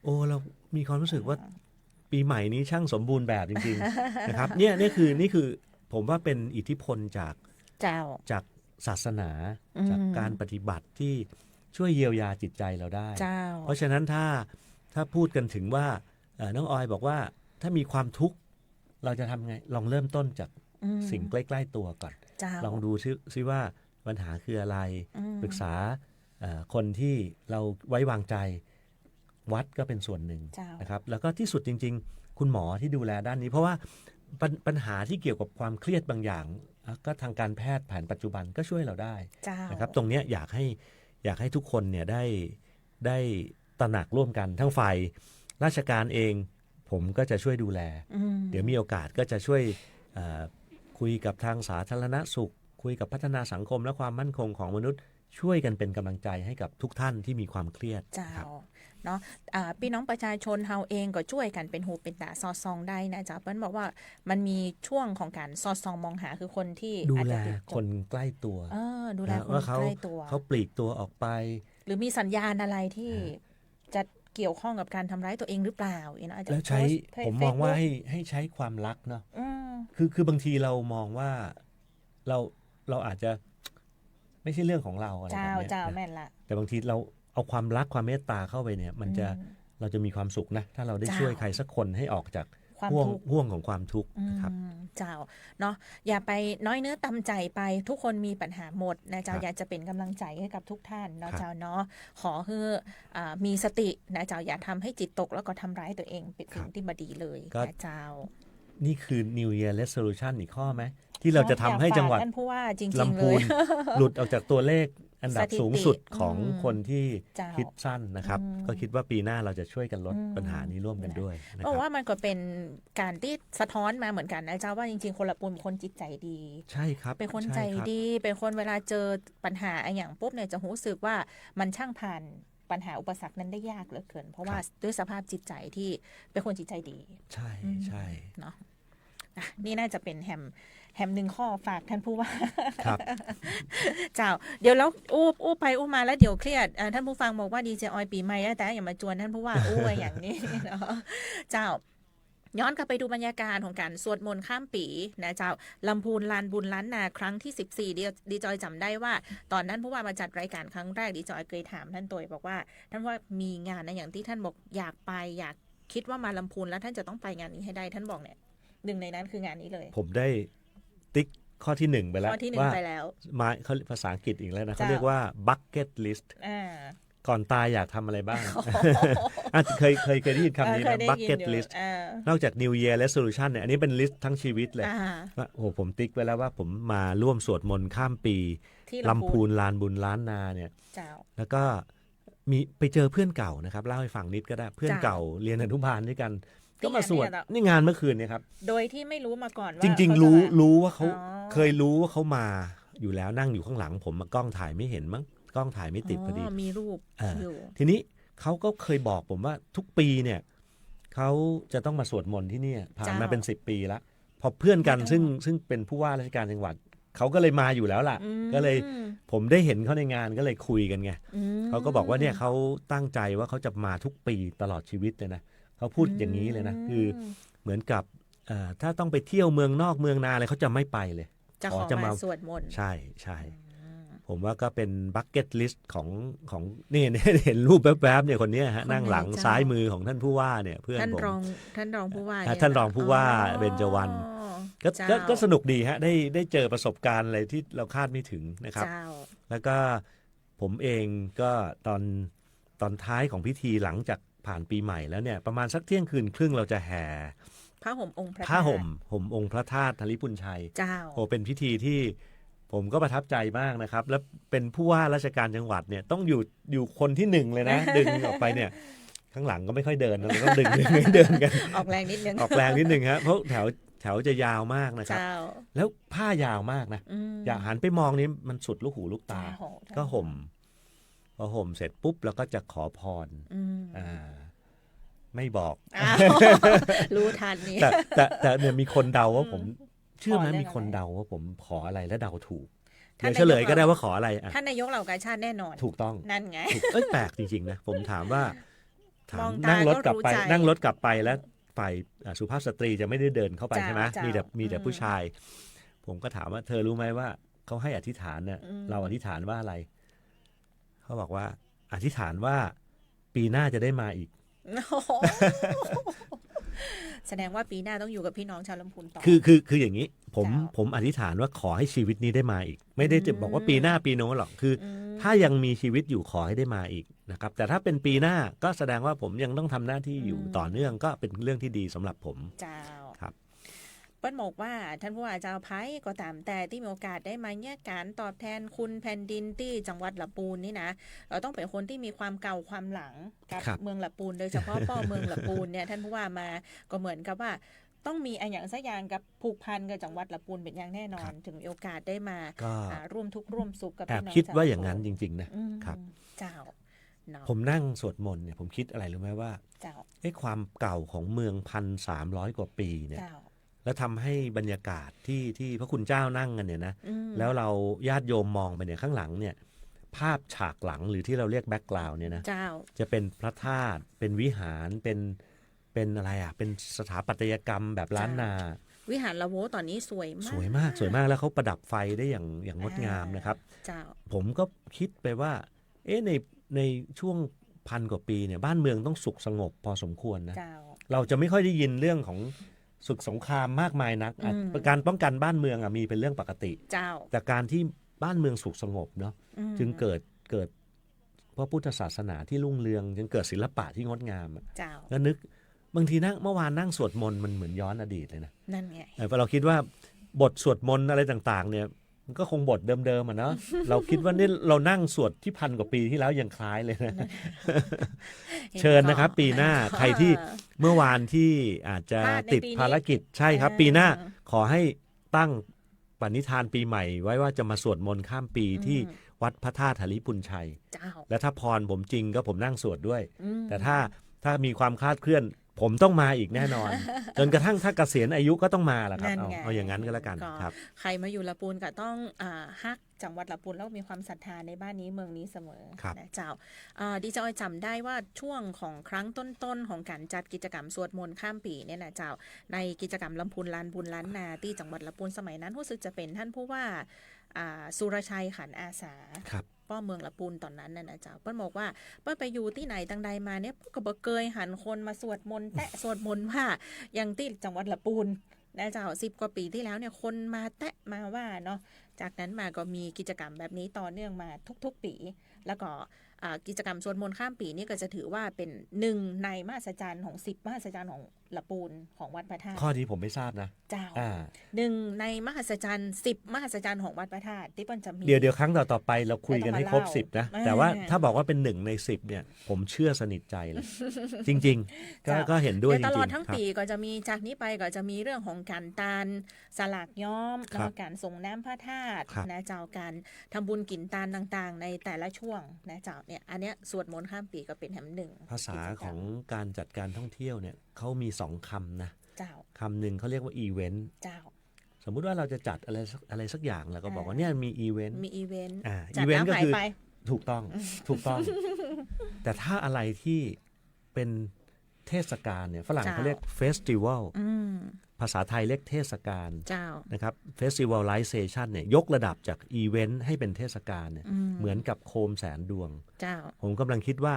C: โอ้เรามีความรู้สึกว่าปีใหม่นี้ช่างสมบูรณ์แบบจริงๆ นะครับนี่คือผมว่าเป็นอิทธิพลจากศาสนาจากการปฏิบัติที่ช่วยเยียวยาจิตใจเราได้เพราะฉะนั้นถ้าพูดกันถึงว่าน้องออยบอกว่าถ้ามีความทุกข์เราจะทำไงลองเริ่มต้นจากสิ่งใกล้ๆตัวก่อนลองดูซิว่าปัญหาคืออะไรปรึกษาคนที่เราไว้วางใจวัดก็เป็นส่วนหนึ่งนะครับแล้วก็ที่สุดจริงๆคุณหมอที่ดูแลด้านนี้เพราะว่าปัญหาที่เกี่ยวกับความเครียดบางอย่างก็ทางการแพทย์แผนปัจจุบันก็ช่วยเราได้นะครับตรงนี้อยากให้ทุกคนเนี่ยได้ตระหนักร่วมกันทั้งฝ่ายราชการเองผมก็จะช่วยดูแลเดี๋ยวมีโอกาสก็จะช่วยคุยกับทางสาธารณสุขคุยกับพัฒนาสังคมและความมั่นคงของมนุษย์ช่วยกันเป็นกำลังใจให้กับทุกท่านที่มีความเครียดครับ
A: เนาะพี่น้องประชาชนเฮาเองก็ช่วยกันเป็นหูเป็นตาสอดส่องได้นะจ๊ะเปิ้ลบอกว่ามันมีช่วงของการสอดส่องมองหาคือคนที่
C: ดูแลคนใกล้ตัว
A: ดูแลคนใกล้ตัว
C: เขาปลีกตัวออกไป
A: หรือมีสัญญาณอะไรที่จะเกี่ยวข้องกับการทำร้ายตัวเองหรือเปล่า
C: แล้วใช้ผมมองว่าให้ใช้ความรักเนาะคือบางทีเรามองว่าเราอาจจะไม่ใช่เรื่องของเราอะไรแบบนี้
A: แม่นละ
C: แต่บางทีเราเอาความรักความเมตตาเข้าไปเนี่ยเราจะมีความสุขนะถ้าเราได้ช่วยใครสักคนให้ออกจากห่วงของความทุกข์นะครับ
A: เจ้าเนาะอย่าไปน้อยเนื้อตำใจไปทุกคนมีปัญหาหมดนะเจ้าอยากจะเป็นกำลังใจให้กับทุกท่านเนาะเจ้าเนาะขอให้มีสตินะเจ้าอย่าทำให้จิตตกแล้วก็ทำร้ายตัวเองเป็นสิ่งที่บดีเลยนะเจ้า
C: นี่คือ New Year Resolution อีกข้อไหมที่เราจะทำให้จังหวัดลำพูนหลุดออกจากตัวเลขอันดับสูงสุดของคนที่คิดสั้นนะครับก็คิดว่าปีหน้าเราจะช่วยกันลดปัญหานี้ร่วมกันด้วย
A: เพราะว่ามันก็เป็นการที่สะท้อนมาเหมือนกันนะเจ้าว่าจริงๆคนละปูนเป็นคนจิตใจดี
C: ใช่ครับ
A: เป็นคนใจดีเป็นคนเวลาเจอปัญหาอย่างปุ๊บเนี่ยจะรู้สึกว่ามันช่างผ่านปัญหาอุปสรรคนั้นได้ยากเหลือเกินเพราะว่าด้วยสภาพจิตใจที่เป็นคนจิตใจดี
C: ใช่ใช่
A: เนาะนี่น่าจะเป็นแฮมหนึ่งข้อฝากท่านผู้ว่า
C: ครับ
A: เจ้าเดี๋ยวแล้วอู้ไปอู้มาแล้วเดี๋ยวเครียดท่านผู้ฟังบอกว่าดีเจออยปีใหม่แต่อย่ามาจวนท่านผู้ว่าอู้อย่างนี้เนาะเจ้าย้อนกลับไปดูบรรยากาศของการสวดมนต์ข้ามปีนะเจ้าลำพูนลานบุญล้านนาครั้งที่14ดีจอยจำได้ว่าตอนนั้นผู้ว่ามาจัดรายการครั้งแรกดีจอยเคยถามท่านตัวบอกว่าท่านว่ามีงานนะอย่างที่ท่านบอกอยากไปอยากคิดว่ามาลำพูนแล้วท่านจะต้องไปงานนี้ให้ได้ท่านบอกเนี่ยหนึ่งในนั้นคืองานนี้เลย
C: ผมได้ติ๊กข้อที่1ไปแล้ว
A: ว่า
C: มาเขาภาษาอังกฤษอีกแล้วนะเขาเรียกว่า bucket list ก่อนตายอยากทำอะไรบ้างเคยได้ยินคำนี้นะ bucket list นอกจาก New Year Resolution เนี่ยอันนี้เป็นลิสต์ทั้งชีวิตเลยว่าโอ้ผมติ๊กไว้แล้วว่าผมมาร่วมสวดมนต์ข้ามปีลำพูนลานบุญล้านนาเนี่ยแล้วก็มีไปเจอเพื่อนเก่านะครับเล่าให้ฟังนิดก็ได้เพื่อนเก่าเรียนอนุบาลด้วยกันก็มาสวดนี่งานเมื่อคืนเนี่ยครับ
A: โดยที่ไม่รู้มาก่อนว่า
C: จริงๆรู้ว่าเขาเคยรู้ว่าเขามาอยู่แล้วนั่งอยู่ข้างหลังผมมากล้องถ่ายไม่เห็นมั้งกล้องถ่ายไม่ติดพอดี
A: มีรูปอยู่
C: ทีนี้เขาก็เคยบอกผมว่าทุกปีเนี่ยเขาจะต้องมาสวดมนต์ที่นี่ผ่านมาเป็น10 ปีแล้วพอเพื่อนกันซึ่งเป็นผู้ว่าราชการจังหวัดเขาก็เลยมาอยู่แล้วล่ะก็เลยผมได้เห็นเขาในงานก็เลยคุยกันไงเขาก็บอกว่าเนี่ยเขาตั้งใจว่าเขาจะมาทุกปีตลอดชีวิตเลยนะเขาพูดอย่างนี้เลยนะคือเหมือนกับถ้าต้องไปเที่ยวเมืองนอกเมืองนาอะไรเขาจะไม่ไปเลย
A: จะมาสวดมนต์
C: ใช่ใช่ผมว่าก็เป็นบัคเก็ตลิสต์ของนี่เห็นรูปแวบๆเนี่ยคนนี้ฮะนั่งหลังซ้ายมือของท่านผู้ว่าเนี่ยเพื่อนผม
A: ท่านรองผู้ว่า
C: ท่านรองผู้ว่าเบญจวรรณก็สนุกดีฮะได้เจอประสบการณ์อะไรที่เราคาดไม่ถึงนะครับแล้วก็ผมเองก็ตอนท้ายของพิธีหลังจากผ่านปีใหม่แล้วเนี่ยประมาณสักเที่ยงคืนครึ่งเราจะแห่
A: ผ้าห่มองค์พระธาตุ
C: ผ้าห่มองค์พระธาตุธริพุนชัยโอ้เป็นพิธีที่ผมก็ประทับใจมากนะครับแล้วเป็นผู้ว่าราชการจังหวัดเนี่ยต้องอยู่คนที่1เลยนะ ดึงออกไปเนี่ยข้างหลังก็ไม่ค่อยเดินเราต้องดึงเดินกัน
A: ออกแรงนิดนึง
C: ฮะเพราะแถวจะยาวมากนะครับแล้วผ้ายาวมากนะอยากหันไปมองนี้มันสุดลูกหูลูกตาก็ห่ม พอห่มเสร็จปุ๊บแล้วก็จะขอพร อ่าไม่บอก
A: อ้าว รู้ทันนี่
C: แต่เนี่ยมีคนเดาว่าผมเชื่อไหม
A: ขอเรื่อง
C: มีคน
A: อะไร
C: เดาว่าผมขออะไรแล้วเดาถูก
A: ท่าน
C: เดี๋ยวเฉลย
A: นายก
C: ก็ได้ว่าขออะไรอ่ะ
A: ท่านนายกเหล่ากาชาติแน่นอน
C: ถูกต้อง
A: นั่นไง
C: แปลกจริงๆนะผมถามว่าถาม
A: มองตา
C: นั่งรถกลับไป
A: ก็รู้ใจ
C: นั่งรถกลับไปแล้วฝ่ายสุภาพสตรีจะไม่ได้เดินเข้าไป
A: จ้า
C: ใช่ไหม
A: จ้ามี
C: มีแต่
A: อืม
C: ผู้ชาย ผมก็ถามว่าเธอรู้ไหมว่าเขาให้อธิษฐานเนี่ย
A: อืม
C: เราอธิษฐานว่าอะไรเขาบอกว่าอธิษฐานว่าปีหน้าจะได้มาอีก
A: โอ้โหแสดงว่าปีหน้าต้องอยู่กับพี่น้องชาวลำพูนต่อ
C: คืออย่างนี้ผม
A: จ้า
C: ผมอธิษฐานว่าขอให้ชีวิตนี้ได้มาอีก ไม่ได้จะบอกว่าปีหน้าปีโน้นหรอกคืออถ้ายังมีชีวิตอยู่ขอให้ได้มาอีกนะครับแต่ถ้าเป็นปีหน้าก็แสดงว่าผมยังต้องทำหน้าที่อยู่ต่อเนื่องก็เป็นเรื่องที่ดีสำหรับผม
A: เจ้า
C: ครับ
A: เปิ้ลบอกว่าท่านผู้ว่าเจ้าไพ่ก็ตามแต่ที่มีโอกาสได้มาเนี่ยการตอบแทนคุณแผ่นดินที่จังหวัดละปูนนี่นะเราต้องเป็นคนที่มีความเก่าความหลังกับ
C: ครับ
A: เมืองละปูนโดยเฉพาะป้อเมืองละปูนเนี่ยท่านผู้ว่ามาก็เหมือนกับว่า ต้องมีอะไรอย่างสักอย่างกับผูกพันกับจังหวัดละปูนเป็นอย่างแน่นอน ถึงมีโอกาสได้มา
C: ก็
A: ร่วมทุกข์ร่วมสุขกับ
C: แอบ
A: พี่น้อง
C: คิดว่า
A: ช
C: อย่างนั้นจริงๆนะ
A: อืม
C: ครับ
A: เจ้าเนาะ
C: ผมนั่งสวดมนต์เนี่ยผมคิดอะไรรู้ไหมว่า
A: เจ้า
C: ความเก่าของเมือง 1,300 กว่าปีเนี่ย
A: เจ้า
C: แล้วทำให้บรรยากาศที่พระคุณเจ้านั่งกันเนี่ยนะ
A: อืม
C: แล้วเราญาติโยมมองไปเนี่ยข้างหลังเนี่ยภาพฉากหลังหรือที่เราเรียกแบ็กกราวน์เนี่ยนะ
A: เจ้า
C: จะเป็นพระธาตุเป็นวิหารเป็นอะไรอ่ะเป็นสถาปัตยกรรมแบบล้านนา
A: วิหารละโวตอนนี้สวยมาก
C: สวยมากแล้วเขาประดับไฟได้อย่างงดงามนะครับ
A: เจ้า
C: ผมก็คิดไปว่าในช่วงพันกว่าปีเนี่ยบ้านเมืองต้องสุขสงบพอสมควรนะ
A: เจ้า
C: เราจะไม่ค่อยได้ยินเรื่องของศึกสงครามมากมายนัก
A: อืม
C: การป้องกันบ้านเมืองมีเป็นเรื่องปกติ
A: เจ้า
C: แต่การที่บ้านเมืองสุขสงบเนาะ
A: อืม
C: จึงเกิดพระพุทธศาสนาที่รุ่งเรืองจึงเกิดศิลปะที่งดงามอะ
A: เจ้า
C: แล้วนึกบางทีเมื่อวานนั่งสวดมนต์มันเหมือนย้อนอดีตเลยนะ
A: นั่นไง
C: พอเราคิดว่าบทสวดมนต์อะไรต่างๆ เนี่ยมันก็คงบทเดิมๆอะเนาะ เราคิดว่านี่เรานั่งสวดที่1,000 กว่าปีที่แล้วยังคล้ายเลยนะ เชิญนะครับ ปีหน้าใครที่เมื่อวานที่อาจจะ
A: พลาดใน
C: ติด
A: ปีนี้
C: ภารกิจใช่ครับ ปีหน้าขอให้ตั้งปณิธานปีใหม่ไว้ว่าจะมาสวดมนต์ข้ามปีที่วัดพระธาตุหริพุนชัย
A: เจ้า
C: และถ้าพรผมจริงก็ผมนั่งสวดด้วย
A: อืม
C: แต่ถ้ามีความคลาดเคลื่อน ผมต้องมาอีกแน่นอน จนกระทั่งถ้าเกษียณอายุก็ต้องมาแหละครับ
A: นั่นไง
C: เอาอย่างนั้นก็แล้วกันครับ
A: ใครมาอยู่ละปูนก็ต้องฮักจังหวัดละปูนแล้วมีความศรัทธาในบ้านนี้เมืองนี้เสมอ
C: ครับ
A: นะเจ้าดิจอยจำได้ว่าช่วงของครั้งต้นๆของการจัดกิจกรรมสวดมนต์ข้ามปีเนี่ยนะเจ้าในกิจกรรมลำพูนล้านบุญล้านนาที่จังหวัดละปูนสมัยนั้นรู้สึกจะเป็นท่านผู้ว่าสุรชัยขันอาสา
C: ครับ
A: ป้อเมืองละปูนตอนนั้นน่ะนะเจ้าเปิ้ลบอกว่าเปิ้ลไปอยู่ที่ไหนตังใดมาเนี่ยก็บ่เคยหันคนมาสวดมนต์แตะสวดมนต์ว่าอย่างที่จังหวัดละปูนนะเจ้า10 กว่าปีที่แล้วเนี่ยคนมาแตะมาว่าเนาะจากนั้นมาก็มีกิจกรรมแบบนี้ต่อเนื่องมาทุกๆปี แล้วก็กิจกรรมสวดมนต์ข้ามปีนี่ก็จะถือว่าเป็น1ในมหัศจรรย์ของ10มหัศจรรย์ของละปูนของวัดพระธาตุ
C: ข้อนี้ผมไม่ทราบนะ
A: เจ้า
C: อ่า
A: 1ในมหัศจรรย์10มหัศจรรย์ของวัดพระธาตุที่เปิ้ลจะมี
C: เดี๋ยวครั้งต่อไปเราคุยกันให้ครบ 10 นะ
A: อ่า
C: แต่ว่าถ้าบอกว่าเป็น1 ใน 10 เนี่ย ผมเชื่อสนิทใจเลย จริงๆ ก็เห็นด้วยจ
A: เดี๋ยวตลอด
C: ริง
A: ทั้ง
C: ๆครับ
A: ปีก็จะมีจากนี้ไปก็จะมีเรื่องของการตานสลากย้อม
C: ครั
A: แล้
C: บ
A: วก็การส่งน้ำพระธาตุ
C: ครับ
A: นะเจ้าการทำบุญกินตานต่างๆ ในแต่ละช่วงนะเจ้าเนี่ยอันเนี้ยสวดมนต์ข้ามปีก็เป็นแห่งหนึ่ง
C: ภาษาของการจัดการท่องเที่ยวเนี่ยเขามี2 คำนะ
A: เจ้า
C: คำหนึ่งเขาเรียกว่าอีเวนต์
A: เจ้า
C: สมมุติว่าเราจะจัดอะไรสักอย่างแล้วก็บอกว่าเนี่ยมีอีเวนต์
A: มีอีเวนต์
C: อีเวนต์ก็คือ
A: ไป
C: ถูกต้อง แต่ถ้าอะไรที่เป็นเทศกาลเนี่ยฝรั่งเขาเรียกเฟสติวัล
A: อืม
C: ภาษาไทยเรียกเทศกาล
A: เจ้า
C: นะครับเฟสติวัลไลเซชันเนี่ยยกระดับจากอีเวนต์ให้เป็นเทศกาลเนี่ยเหมือนกับโคมแสนดวง
A: เจ้า
C: ผมกำลังคิดว่า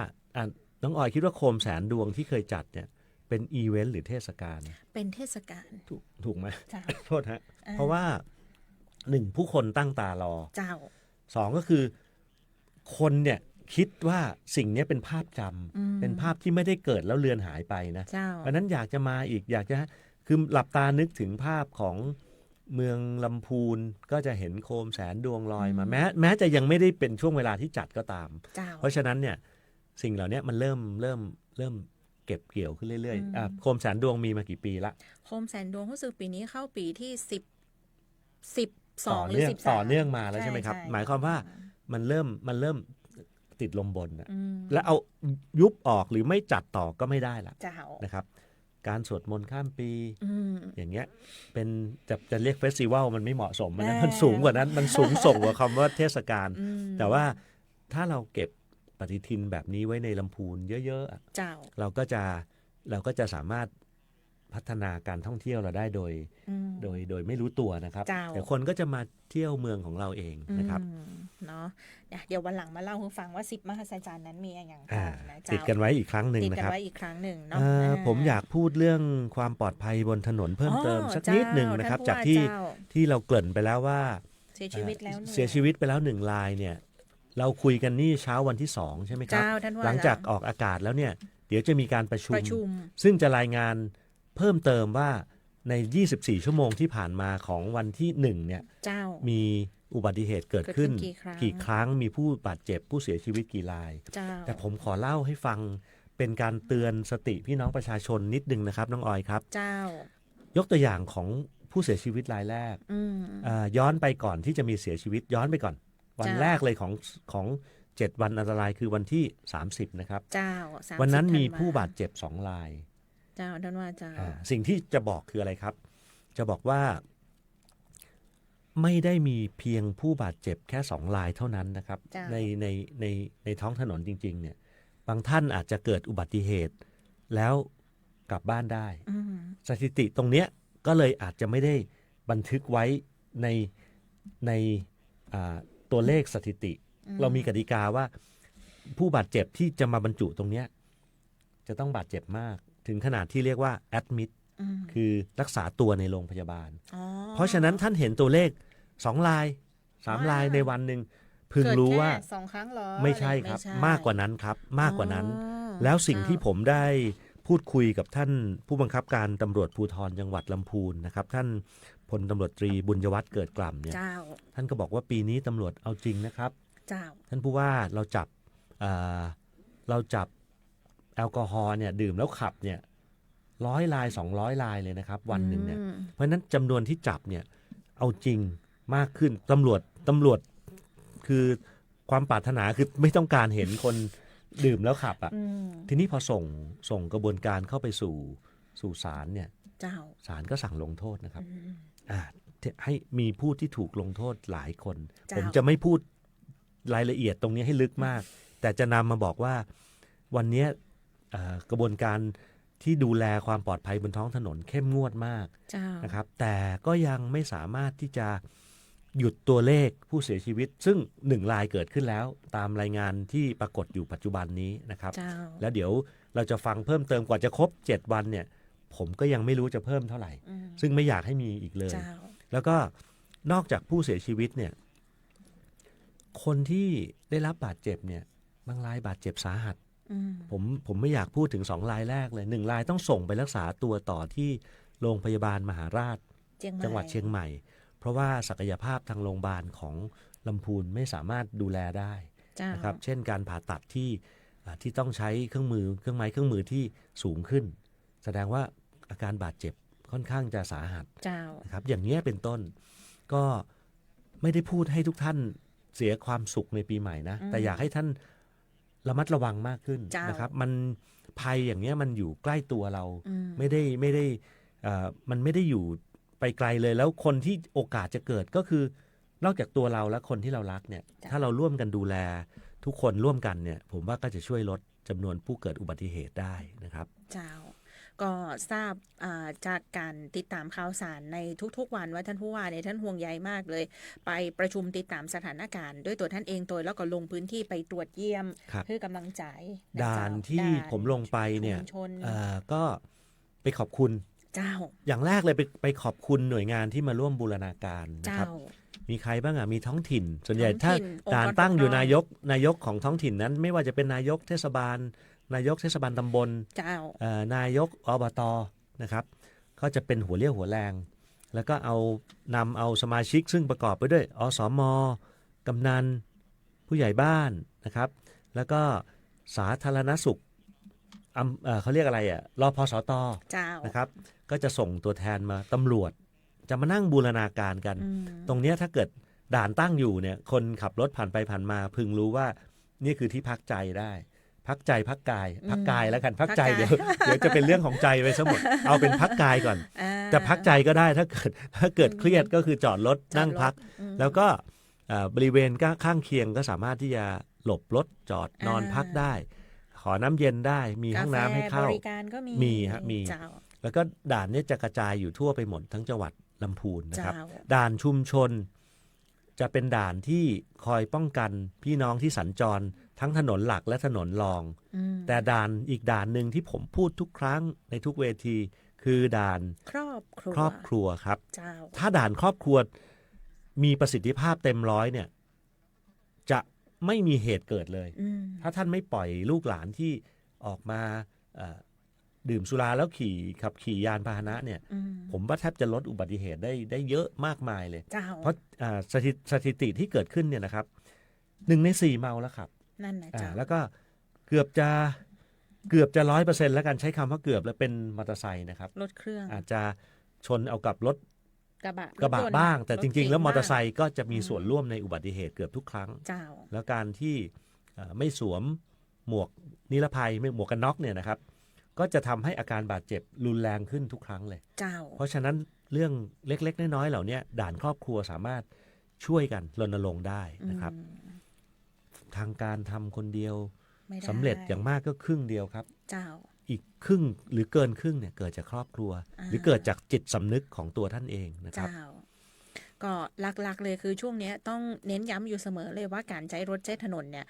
C: น้องออยคิดว่าโคมแสนดวงที่เคยจัดเนี่ยเป็นอีเวนต์หรือเทศกาล
A: เป็นเทศกาล
C: ถูกไหม
A: เจ้า
C: โทษฮะเพราะว่า1ผู้คนตั้งตารอ
A: เจ้า
C: 2ก็คือคนเนี่ยคิดว่าสิ่งนี้เป็นภาพจำเป็นภาพที่ไม่ได้เกิดแล้วเลือนหายไปนะ
A: เจ้า
C: เพราะนั้นอยากจะมาอีกอยากจะคือหลับตานึกถึงภาพของเมืองลำพูนก็จะเห็นโคมแสนดวงลอยมาแม้จะยังไม่ได้เป็นช่วงเวลาที่จัดก็ตาม
A: เจ้า
C: เพราะฉะนั้นเนี่ยสิ่งเหล่านี้มันเริ่มเก็บเกี่ยวขึ้นเรื่อยๆโคมแสนดวงมีมากี่ปีละ
A: โคมแสนดวงรู้สึกปีนี้เข้าปีที่12
C: ต่อ
A: หรือ
C: เนื่อง
A: 13
C: ต่อเนื่องมาแล้วใช่ไหมครับ หมายความว่ามันเริ่ม ติดลมบนนะ
A: อืม
C: แล้วเอายุบออกหรือไม่จัดต่อก็ไม่ได้ละ
A: เจ้า
C: นะครับ การสวดมนต์ข้ามปี
A: อืม
C: อย่างเงี้ยเป็นจะเรียกเฟสติวัลมันไม่เหมาะสมนะ
A: แน่
C: มันสูงกว่านั้นมันสูงส่งกว่าคำว่าเทศกาล
A: อืม
C: แต่ว่าถ้าเราเก็บปฏิทินแบบนี้ไว้ในลำพูนเยอะๆอะ
A: เจ้า
C: เราก็จะสามารถพัฒนาการท่องเที่ยวเราได้โดย
A: อืม
C: โดยไม่รู้ตัวนะครับ
A: เจ้า
C: เดี๋ยวคนก็จะมาเที่ยวเมืองของเราเองนะครับ
A: อืมเนาะเดี๋ยววันหลังมาเล่าให้ฟังว่า10 มหัศจรรย์นั้นมีอะไรอย่าง
C: อ่า
A: บ้างนะเจ้า
C: ติดกันไว้อีกครั้งหนึ่ง
A: ติด
C: นะ
A: กัน
C: ครับ
A: ไว้อีกครั้งหนึ่งเนาะ
C: ผมอยากพูดเรื่องความปลอดภัยบนถนนเพิ่มเติม
A: อ๋อ
C: สักนิดหนึ่งนะครับ
A: เจ้า
C: จาก
A: ท่านผู้ว่าเจ้า
C: ที่เราเกริ่นไปแล้วว่า
A: เสียชีวิตแล้วหนึ่ง
C: เสียชีวิตไปแล้วหนึ่งรายเนี่ยเราคุยกันนี่เช้าวันที่2ใช่ไหมครับ
A: เจ้าท่านว่า
C: หลังจากออกอากาศแล้วเนี่ยเดี๋ยวจะมีการประชุ
A: ประชุม
C: ซึ่งจะรายงานเพิ่มเติมว่าใน 24 ชั่วโมงที่ผ่านมาของวันที่1เนี่ย
A: เจ้า
C: มีอุบัติเหตุเกิดขึ้น
A: เกิดขึ้นกี่
C: กี่
A: ค
C: ค
A: รั้ง
C: รั้งมีผู้บาดเจ็บผู้เสียชีวิตกี่ราย
A: เจ้า
C: แต่ผมขอเล่าให้ฟังเป็นการเตือนสติพี่น้องประชาชนนิดนึงนะครับน้องออยครับ
A: เจ้าย
C: กตัวอย่างของผู้เสียชีวิตรายแรก
A: อืม
C: ย้อนไปก่อนที่จะมีเสียชีวิตย้อนไปก่อน วัน
A: จ้า
C: แรกเลยของ7 วันอันตรายคือวันที่30นะครับ
A: เจ้า30
C: วันนั้นมี
A: ธัว
C: ผู้บาดเจ็บ2ราย
A: เจ้าท่านว่าเจ้า
C: สิ่งที่จะบอกคืออะไรครับ จะบอกว่าไม่ได้มีเพียงผู้บาดเจ็บแค่2รายเท่านั้นนะครับ
A: จ้ะ
C: ในท้องถนนจริงๆเนี่ยบางท่านอาจจะเกิดอุบัติเหตุแล้วกลับบ้านได้
A: อืม
C: สถิติตรงเนี้ยก็เลยอาจจะไม่ได้บันทึกไว้ในตัวเลขสถิติ เรามีกติกาว่าผู้บาดเจ็บที่จะมาบรรจุตรงเนี้ยจะต้องบาดเจ็บมากถึงขนาดที่เรียกว่า admit
A: อืม
C: คือรักษาตัวในโรงพยาบาล
A: อ๋อ
C: เพราะฉะนั้นท่านเห็นตัวเลข2ราย3รายในวันหนึ่งพึงรู้ว่า
A: เกิดแค่2 ครั้งเหรอ
C: ไม่ใช่ครับ
A: ไม่ใช่
C: มากกว่านั้นครับมากกว่านั้น
A: อ๋อ
C: แล้วสิ่ง
A: เจ้า
C: ที่ผมได้พูดคุยกับท่านผู้บังคับการตำรวจภูธรจังหวัดลำพูนนะครับ ท่านพลตำรวจตรีบุญยวัฒน์เกิดกล่ำเนี่ย
A: เจ้า
C: ท่านก็บอกว่าปีนี้ตำรวจเอาจริงนะครับ
A: เจ้า
C: ท่านผู้ว่าเราจับแอลกอฮอล์เนี่ยดื่มแล้วขับเนี่ย100 ราย200 รายเลยนะครับ วันหนึ่งเนี่ย
A: อืม
C: เพราะฉะนั้นจำนวนที่จับเนี่ยเอาจริงมากขึ้นตำรวจคือความปรารถนาคือไม่ต้องการเห็นคนดื่มแล้วขับอ่ะ
A: อืม
C: ทีนี้พอส่งกระบวนการเข้าไปสู่ศาลเนี่ย
A: เจ้า
C: ศาลก็สั่งลงโทษนะครับ
A: อืม
C: ให้มีผู้ที่ถูกลงโทษหลายคน
A: เจ้า
C: ผมจะไม่พูดรายละเอียดตรงนี้ให้ลึกมาก แต่จะนำมาบอกว่าวันนี้กระบวนการที่ดูแลความปลอดภัยบนท้องถนนเข้มงวดมาก
A: เจ้า
C: นะครับ แต่ก็ยังไม่สามารถที่จะหยุดตัวเลขผู้เสียชีวิต ซึ่ง1รายเกิดขึ้นแล้วตามรายงานที่ปรากฏอยู่ปัจจุบันนี้นะครับ
A: เจ้า
C: แล้วเดี๋ยวเราจะฟังเพิ่มเติมกว่าจะครบ7 วันเนี่ยผมก็ยังไม่รู้จะเพิ่มเท่าไหร่
A: อืม
C: ซึ่งไม่อยากให้มีอีกเลย
A: เจ้า
C: แล้วก็นอกจากผู้เสียชีวิตเนี่ยคนที่ได้รับบาดเจ็บเนี่ยบางรายบาดเจ็บสาหัส
A: อืม
C: ผมไม่อยากพูดถึง2 รายแรกเลย1 รายต้องส่งไปรักษาตัวต่อที่โรงพยาบาลมหาราช จังหวัดเชียงใหม่ เพราะว่าศักยภาพทางโรงพยาบาลของลำพูนไม่สามารถดูแลได้
A: เจ้า
C: นะครับ เช่นการผ่าตัดที่ต้องใช้เครื่องมือที่สูงขึ้น แสดงว่าอาการบาดเจ็บค่อนข้างจะสาหัส
A: เจ้า
C: นะครับอย่างนี้ยเป็นต้นก็ไม่ได้พูดให้ทุกท่านเสียความสุขในปีใหม่นะ แต่อยากให้ท่านระมัดระวังมากขึ้น
A: จ้าน
C: นะครับมันภัยอย่างเนี้ยมันอยู่ใกล้ตัวเรา
A: อืม
C: ไม่ได้มันไม่ได้อยู่ไปไกลเลยแล้วคนที่โอกาสจะเกิดก็คือนอกจากตัวเราและคนที่เรารักเนี่ยถ้าเราร่วมกันดูแลทุกคนร่วมกันเนี่ยผมว่าก็จะช่วยลดจำนวนผู้เกิดอุบัติเหตุได้นะครับ
A: เจ้า ก็ทราบจากการติดตามข่าวสารในทุกๆวันว่าท่านผู้ว่าเนี่ยท่านห่วงใยมากเลย ไปประชุมติดตามสถานการณ์ด้วยตัวท่านเองตัวแล้วก็ลงพื้นที่ไปตรวจเยี่ยม
C: ครับ
A: เพื่อกำลังใจะ
C: ด่าน
A: เจ้
C: ที่
A: ด่าน
C: ผมลงไปเนี่ย
A: ชุมชน
C: ก็ไปขอบคุณ
A: เจ้า
C: อย่างแรกเลยไปขอบคุณหน่วยงานที่มาร่วมบูรณาการนะ
A: เจ้า
C: ครับมีใครบ้างมีท้องถิ่น ส่วนใหญ่
A: ท้
C: ถ้า
A: องถิ่นองค์กร
C: ด่านตั้งอยู่
A: ปกครอง
C: นายกของท้องถิ่นนั้น ไม่ว่าจะเป็นนายกเทศบาลตำบล
A: เจ้า
C: นายกอบตนะครับก็จะเป็นหัวเรี่ยวหัวแรง แล้วก็นำเอาสมาชิกซึ่งประกอบไปด้วยอสม.กำนันผู้ใหญ่บ้านนะครับ แล้วก็สาธารณสุขเขาเรียกอะไรรพสต
A: เจ้า
C: นะครับก็จะส่งตัวแทนมาตำรวจจะมานั่งบูรณาการกัน
A: อืม
C: ตรงเนี้ยถ้าเกิดด่านตั้งอยู่เนี่ยคนขับรถผ่านไปผ่านมาพึงรู้ว่า นี่คือที่พักใจได้พักใจพักกายพักกายแล้วกันพักใจ
A: พักกาย
C: เดี๋ยวจะเป็นเรื่องของใจไปซะหมดเอาเป็นพักกายก่อนแต่พักใจก็ได้ถ้าเกิดเครียดก็คือจอดรถนั่งพักแล้วก็บริเวณข้างเคียงก็สามารถที่จะหลบรถจอดนอนพักได้ขอน้ำเย็นได้มีห้องน้ำให้เข้า
A: บริการก็มี
C: ครับมีแล้วก็ด่านนี้จะกระจายอยู่ทั่วไปหมดทั้งจังหวัดลำพูนนะครับด่านชุมชนจะเป็นด่านที่คอยป้องกันพี่น้องที่สัญจรทั้งถนนหลักและถนนรองแต่ด่านอีกด่านหนึ่งที่ผมพูดทุกครั้งในทุกเวทีคือด่านครอบครัวครับถ้าด่านครอบครัวมีประสิทธิภาพเต็มร้อยเนี่ยจะไม่มีเหตุเกิดเลยถ้าท่านไม่ปล่อยลูกหลานที่ออกมาดื่มสุราแล้วขับขี่ยานพาหนะเนี่ยผมว่าแทบจะลดอุบัติเหตุได้เยอะมากมายเลยเพราะสถิติที่เกิดขึ้นเนี่ยนะครับ1 ใน 4เมาแล้วครับ
A: นั่นนะจ๊ะ
C: แล้วก็เกือบจะ 100%แล้วกันใช้คำว่าเกือบแล้วเป็นมอเตอร์ไซค์นะครับ
A: รถเครื่อง
C: อาจจะชนเอากับรถ
A: กระบะ
C: บ้างแต่จริงๆแล้วมอเตอร์ไซค์ก็จะมีส่วนร่วมในอุบัติเหตุเกือบทุกครั้งแล้วการที่ไม่สวมหมวกนิรภัยหมวกกันน็อกเนี่ยนะครับก็จะทำให้อาการบาดเจ็บรุนแรงขึ้นทุกครั้งเลยเพราะฉะนั้นเรื่องเล็กๆน้อยๆเหล่านี้ด่านครอบครัวสามารถช่วยกันรณรงค์ได้นะครับทางการทำคนเดียวสำเร็จอย่างมากก็ครึ่งเดียวครับอีกครึ่งหรือเกินครึ่งเนี่ยเกิดจากครอบครัวหรือเกิดจากจิตสำนึกของตัวท่านเองนะครับ
A: ก็หลักๆเลยคือช่วงนี้ต้องเน้นย้ำอยู่เสมอเลยว่าการใช้รถใช้ถนนเนี่ย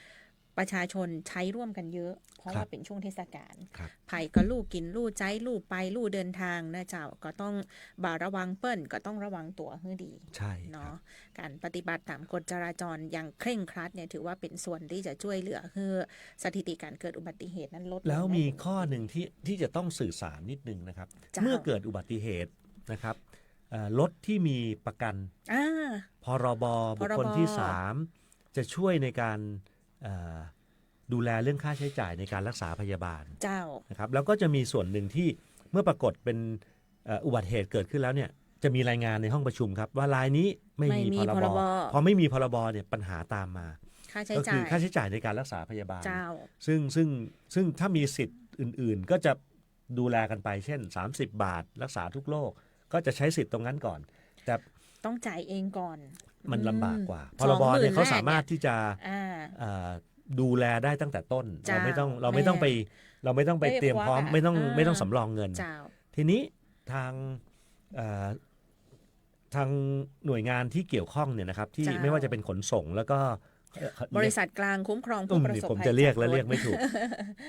A: ประชาชนใช้ร่วมกันเยอะเพราะว่าเป็นช่วงเทศกาลไผ่ก็ลู่กินลู่ใจลู่ไปลู่เดินทางนะเจ้าก็ต้องระวังเปิ้ลก็ต้องระวังตัวให้ดี
C: ใช่
A: เนาะการปฏิบัติตามกฎจราจรอย่างเคร่งครัดเนี่ยถือว่าเป็นส่วนที่จะช่วยเหลือให้สถิติการเกิดอุบัติเหตุนั้นลด
C: แล้วมีข้อหนึ่งที่จะต้องสื่อสารนิดนึงนะครับเมื่อเกิดอุบัติเหตุนะครับรถที่มีประกันพรบบุคคลที่3จะช่วยในการดูแลเรื่องค่าใช้จ่ายในการรักษาพยาบาลนะครับแล้วก็จะมีส่วนหนึ่งที่เมื่อปรากฏเป็นอุบัติเหตุเกิดขึ้นแล้วเนี่ยจะมีรายงานในห้องประชุมครับว่ารายนี้ไม่มีพรบพอไม่มีพรบเนี่ยปัญหาตามมาก็คือค่าใช้จ่ายในการรักษาพยาบาลซึ่งถ้ามีสิทธิ์อื่นๆก็จะดูแลกันไปเช่น30 บาทรักษาทุกโรคก็จะใช้สิทธิ์ตรงนั้นก่อนแต่
A: ต้องจ่ายเองก่อน
C: มันลำบากกว่าพรบเนี่ยเขาสามารถที่จะดูแลได้ตั้งแต่ต้นเราไม่ต้องไปเตรียมพร้อมไม่ต้องสำรองเงินทีนี้ทางหน่วยงานที่เกี่ยวข้องเนี่ยนะครับที่ไม่ว่าจะเป็นขนส่งแล้วก็
A: บริษัทกลางคุ้มครองผู้ประสบภัย
C: ผมจะเรียกและเรียกไม่ถูก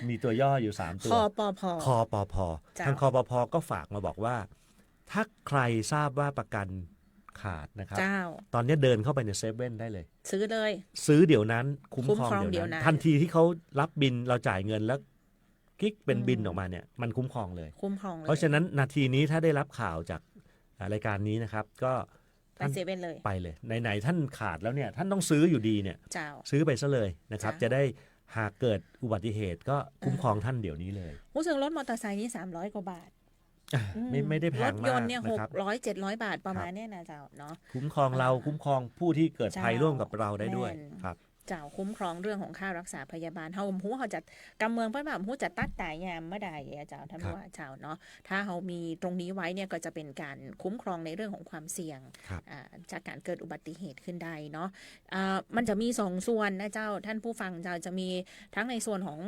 C: มีตัวย่ออยู่3ตัวคปพทางคปพก็ฝากมาบอกว่าถ้าใครทราบว่าประกันขาดนะครับตอนนี้เดินเข้าไปในเซเว่นได้เลยซื้อเดี๋ยวนั้นคุ้มครองเดี๋ยวนั้นทันทีที่เขารับบินเราจ่ายเงินแล้วคลิกเป็นบินออกมาเนี่ยมันคุ้มครองเลยเพราะฉะนั้นนาทีนี้ถ้าได้รับข่าวจากรายการนี้นะครับก็
A: ไปเซเว่นเลย
C: ไปเลยไหนๆท่านขาดแล้วเนี่ยท่านต้องซื้ออยู่ดีเนี่ยซื้อไปซะเลยนะครับจะได้หากเกิดอุบัติเหตุก็คุ้มครองท่านเดี๋ยวนี้เลย
A: รู้สึกรถมอเตอร์ไซค์นี่300 กว่าบาท
C: ไม่ได้แพงมาก
A: รถยนต์เนี่ย600-700 บาทประมาณนี้นะเจ้าเนาะ
C: คุ้มครองเราคุ้มครองผู้ที่เกิดภัยร่วมกับเราได้ด้วยครับ
A: เจ้าคุ้มครองเรื่องของค่ารักษาพยาบาลเฮาฮู้เขาจะกำเมืองเพิ่นว่าฮู้จะตัดตายยามเมื่อใดเจ้าท่านว่าเจ้าเนาะถ้าเฮามีตรงนี้ไว้เนี่ยก็จะเป็นการคุ้มครองในเรื่องของความเสี่ยงจากการเกิดอุบัติเหตุขึ้นได้เนาะมันจะมี2ส่วนนะเจ้าท่านผู้ฟังเจ้าจะมีทั้งในส่วนของ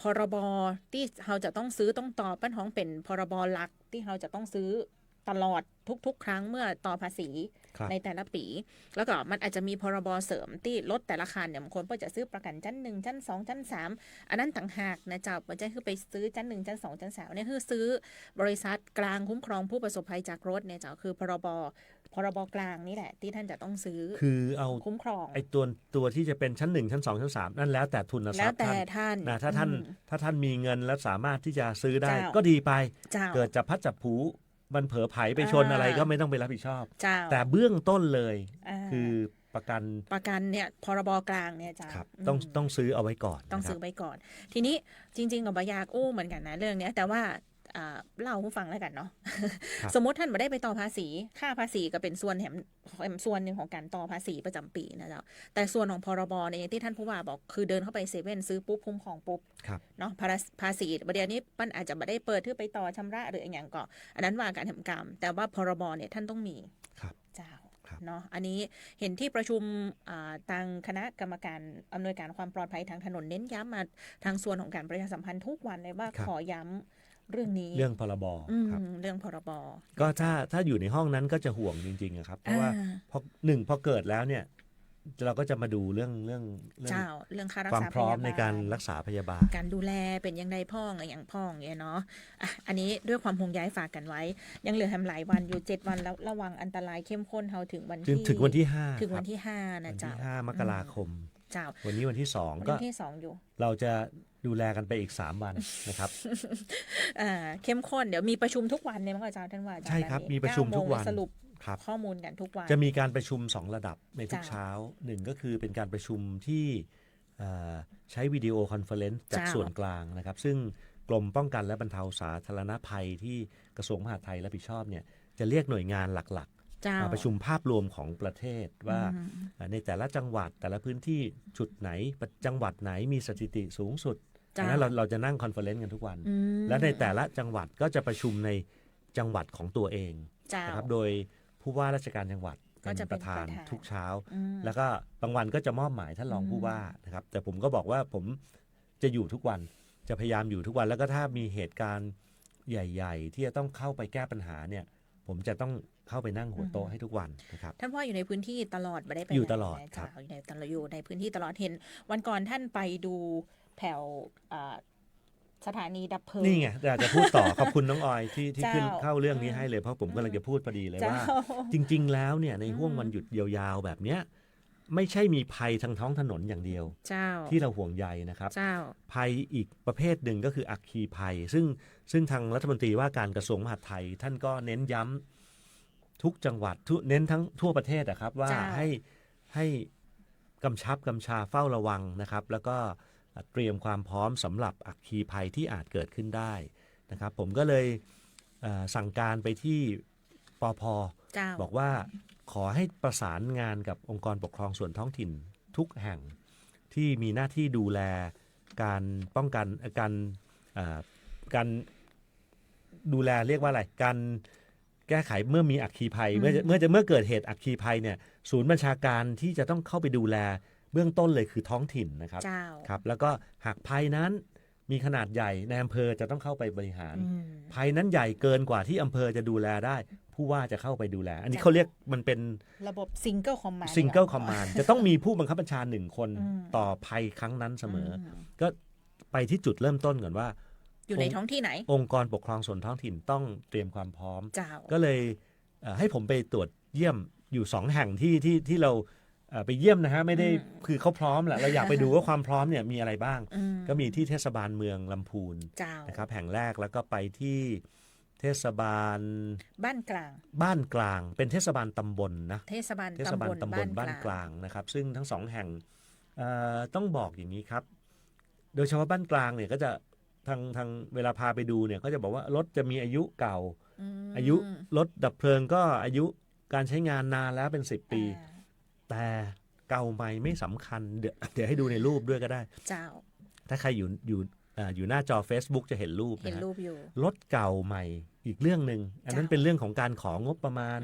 A: พรบที่เราจะต้องซื้อต้องต่อปัญหาเป็นพรบหลักที่เราจะต้องซื้อตลอดทุกครั้งเมื่อต่อภาษีในแต่ละปีแล้วก็มันอาจจะมีพรบเสริมที่ลดแต่ละคันเนี่ยบางคนก็จะซื้อประกันชั้น1ชั้น2ชั้น3อันนั้นต่างหากนะเจ้าไม่ใช่คือไปซื้อชั้น1ชั้น2ชั้น3เนี่ยคือซื้อบริษัทกลางคุ้มครองผู้ประสบภัยจากรถเนี่ยเจ้าคือพรบกลางนี่แหละที่ท่านจะต้องซื้อ
C: คือเอา
A: คุ้มครอง
C: ไอ้ตัวที่จะเป็นชั้น1ชั้น2ชั้น3นั่นแล้วแต่ทุนทรัพย์
A: ท่าน
C: นะถ้าท่านมีเงินและสามารถที่จะซื้อได้ก็ดีไปเกิดจะพัดจับผูมันเผลอไผไปชนอะไรก็ไม่ต้องไปรับผิดชอบแต่เบื้องต้นเลยคือประกัน
A: เนี่ยพรบกลางเนี่ยจ้า
C: ต้องซื้อเอาไว้ก่อน
A: ต้องซื้อไว้ก่อนทีนี้จริงๆกับบอยากอู้เหมือนกันนะเรื่องนี้แต่ว่า เล่าให้ฟังแล้วกันเนาะ
C: ครับ
A: สมมติท่านไม่ได้ไปต่อภาษีค่าภาษีก็เป็นส่วนแถมส่วนหนึ่งของการต่อภาษีประจำปีนะเจ้าแต่ส่วนของพรบเนี่ยที่ท่านผู้ว่าบอกคือเดินเข้าไปเซเว่นซื้อปุ๊บคุ้มของปุ๊บ
C: ครับ
A: เนาะภาษีประเดี๋ยวนี้มันอาจจะไม่ได้เปิดที่ไปต่อชำระหรืออย่างก็อันนั้นว่าการทำกรรมแต่ว่าพรบเนี่ยท่านต้องมี
C: ครับ
A: เจ้า
C: ครับ
A: เนาะอันนี้เห็นที่ประชุมทางคณะกรรมการอำนวยการความปลอดภัยทางถนนเน้นย้ำมาทางส่วนของการประชาสัมพันธ์ทุกวันเลยว่าขอย้ำเรื่องนี้
C: เรื่องพรบครับ
A: เรื่องพรบ
C: ก็ถ้าอยู่ในห้องนั้นก็จะห่วงจริงๆอะครับเพราะว่าพอเกิดแล้วเนี่ยเราก็จะมาดูเรื่อง
A: เจ้าเรื่องค่ารัก
C: ความ
A: ษา
C: พร้อม
A: พยาบาล
C: ในการรักษาพยาบาล
A: การดูแลเป็นยังไงพ่องอย่างพ่องเนี่ยเนาะอันนี้ด้วยความห่วงใยฝากกันไว้ ยังเหลือทำหลายวันอยู่7วันแล้วระวังอันตรายเข้มข้นเท่าถึงวันที่
C: ถึงวันที่5
A: ถึงวันที่5นะเจ้า
C: วันที่5 มกราคม
A: เจ้า
C: วันนี้วันที่ 2
A: วั
C: ก็
A: นที่2อยู่
C: เราจะดูแลกันไปอีก3 วันนะครับ
A: เข้มข้นเดี๋ยวมีประชุมทุกวันเนี่ยมั้งอาจารย์ท่านว่า
C: ใช่ครับมีประชุมทุกวัน
A: สรุป
C: ครับ
A: ข้อมูลกันทุกวัน
C: จะมีการประชุม2ระดับในทุก
A: จ้า
C: เช้า1ก็คือเป็นการประชุมที่ใช้วิดีโอคอนเฟอเรนซ์จาก
A: จ้า
C: ส่วนกลางนะครับซึ่งกรมป้องกันและบรรเทาสาธารณภัยที่กระทรวงมหาดไทยรับผิดชอบเนี่ยจะเรียกหน่วยงานหลัก
A: เจ้า
C: ๆมาประชุมภาพรวมของประเทศว่า
A: อืม
C: ในแต่ละจังหวัดแต่ละพื้นที่จุดไหนจังหวัดไหนมีสถิติสูงสุด
A: จ้า
C: นั้นเราจะนั่งคอนเฟอเรนซ์กันทุกวัน
A: อืม
C: และในแต่ละจังหวัดก็จะประชุมในจังหวัดของตัวเอง
A: เจ้า
C: นะครับโดยผู้ว่าราชการจังหวัด
A: ก็
C: เป็น
A: จะ
C: ป
A: เป็น
C: ระธาน
A: ประธาน
C: ทุกเช้า
A: อืม
C: แล้วก็บางวันก็จะมอบหมายท่านรองผู้ว่านะครับแต่ผมก็บอกว่าผมจะอยู่ทุกวันจะพยายามอยู่ทุกวันแล้วก็ถ้ามีเหตุการณ์ใหญ่ ๆ ที่จะต้องเข้าไปแก้ปัญหาเนี่ยผมจะต้องเข้าไปนั่งหัวโต๊ะให้ทุกวันนะครับ
A: ท่านพ่ออยู่ในพื้นที่ตลอดไม่ได้ไป
C: อยู่
A: ไหน
C: ตลอด
A: นะ
C: ครั
A: เจ้า
C: บ
A: อยู่ในพื้นที่ตลอดเห็น วันก่อนท่านไปดูแถวสถานีดับเพลิง
C: นี่ไงอยากจะพูดต่อ ขอบคุณน้องออยที่
A: เจ้า
C: ขึ้นเข้าเรื่องนี้ให้เลยเพราะผมกำลังจะพูดพอดีเลย
A: เจ้า
C: ว่า จริง ๆ แล้วเนี่ยในห่วงวันหยุดยาวๆแบบเนี้ยไม่ใช่มีภัยทางท้องถนนอย่างเดียว
A: เจ้า
C: ที่เราห่วงใยนะครับ
A: เจ้า
C: ภัยอีกประเภทหนึ่งก็คืออัคคีภัย ซึ่งทางรัฐมนตรีว่าการกระทรวงมหาดไทย ท่านก็เน้นย้ำทุกจังหวัดเน้นทั้งทั่วประเทศนะครับว่า
A: จ้า
C: ให้กำชาเฝ้าระวังนะครับ แล้วก็เตรียมความพร้อมสำหรับอัคคีภัยที่อาจเกิดขึ้นได้นะครับ ผมก็เลยสั่งการไปที่ปภ
A: เจ้า
C: บอกว่าขอให้ประสานงานกับองค์กรปกครองส่วนท้องถิ่นทุกแห่งที่มีหน้าที่ดูแลการป้องกันการดูแลเรียกว่าอะไรการแก้ไขเมื่อมีอัคคีภัยเมื่อเกิดเหตุอัคคีภัยเนี่ยศูนย์บัญชาการที่จะต้องเข้าไปดูแลเบื้องต้นเลยคือท้องถิ่นนะครับ
A: เจ้า
C: ครับแล้วก็หากภัยนั้นมีขนาดใหญ่ในอำเภอจะต้องเข้าไปบริหาร
A: อืม
C: ภัยนั้นใหญ่เกินกว่าที่อำเภอจะดูแลได้ ผู้ว่าจะเข้าไปดูแล อันนี้เขาเรียกมันเป็น
A: ระบบซิงเกิลคอมมานด์
C: ซิงเกิลคอมมานด์จะต้องมีผู้บังคับบัญชา1 คน
A: อืม
C: ต่อภัยครั้งนั้นเสมอก็ไปที่จุดเริ่มต้นก่อนว่า
A: อยู่ในท้องที่ไหน
C: องค์กรปกครองส่วนท้องถิ่นต้องเตรียมความพร้อม
A: เจ้า
C: ก็เลยให้ผมไปตรวจเยี่ยมอยู่2 แห่งที่เราไปเยี่ยมนะฮะไม่ได้คือเขาพร้อมแหละเราอยากไปดูว่าความพร้อมเนี่ยมีอะไรบ้าง ก็มีที่เทศบาลเมืองลำพูน
A: เจ้า
C: นะครับแห่งแรกแล้วก็ไปที่เทศบาล
A: บ้านกลาง
C: บ้านกลางเป็นเทศบาลตำบลนะ
A: เทศบาล
C: เทศบาลตำบลบ้านก
A: ลาง
C: ลางนะครับซึ่งทั้ง2 แห่งต้องบอกอย่างนี้ครับ โดยเฉพาะบ้านกลางเนี่ยก็จะทางเวลาพาไปดูเนี่ยก็จะบอกว่ารถจะมีอายุเก่า อายุรถดับเพลิงก็อายุการใช้งานนานแล้วเป็น10 ปี แต่เก่าใหม่ไม่สำคัญเดี๋ยวให้ดูในรูปด้วยก็ได้
A: เจ้า
C: ถ้าใครอยู่หน้าจอ Facebook จะเห็นรูป
A: เห็น
C: นะฮะ
A: รูปอยู่
C: รถเก่าใหม่อีกเรื่องหนึ่งอันนั้นเป็นเรื่องของการของงบประมาณ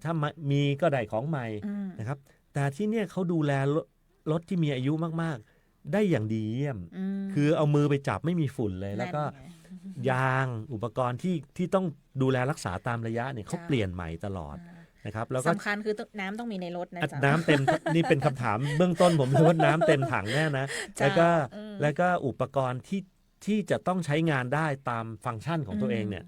C: ถ้ามีก็ได้ของใหม่นะครับแต่ที่เนี่ยเขาดูแลรถที่มีอายุมากๆได้อย่างดีเยี่ยม คือเอามือไปจับไม่มีฝุ่นเลยแล้วก็ ยางอุปกรณ์ที่ต้องดูแลรักษาตามระยะเนี่ยเขาเปลี่ยนใหม่ตลอดนะครับแล้วก็
A: สำคัญคือน้ำต้องมีในรถนะจ๊ะ
C: น้ำเต็ม นี่เป็นคำถามเบื้องต้นผมเลยว่าน้ำเต็มถังแน่นะ
A: จ้า
C: แล้วก็อุปกรณ์ที่จะต้องใช้งานได้ตามฟังก์ชันของตัวเองเนี่ย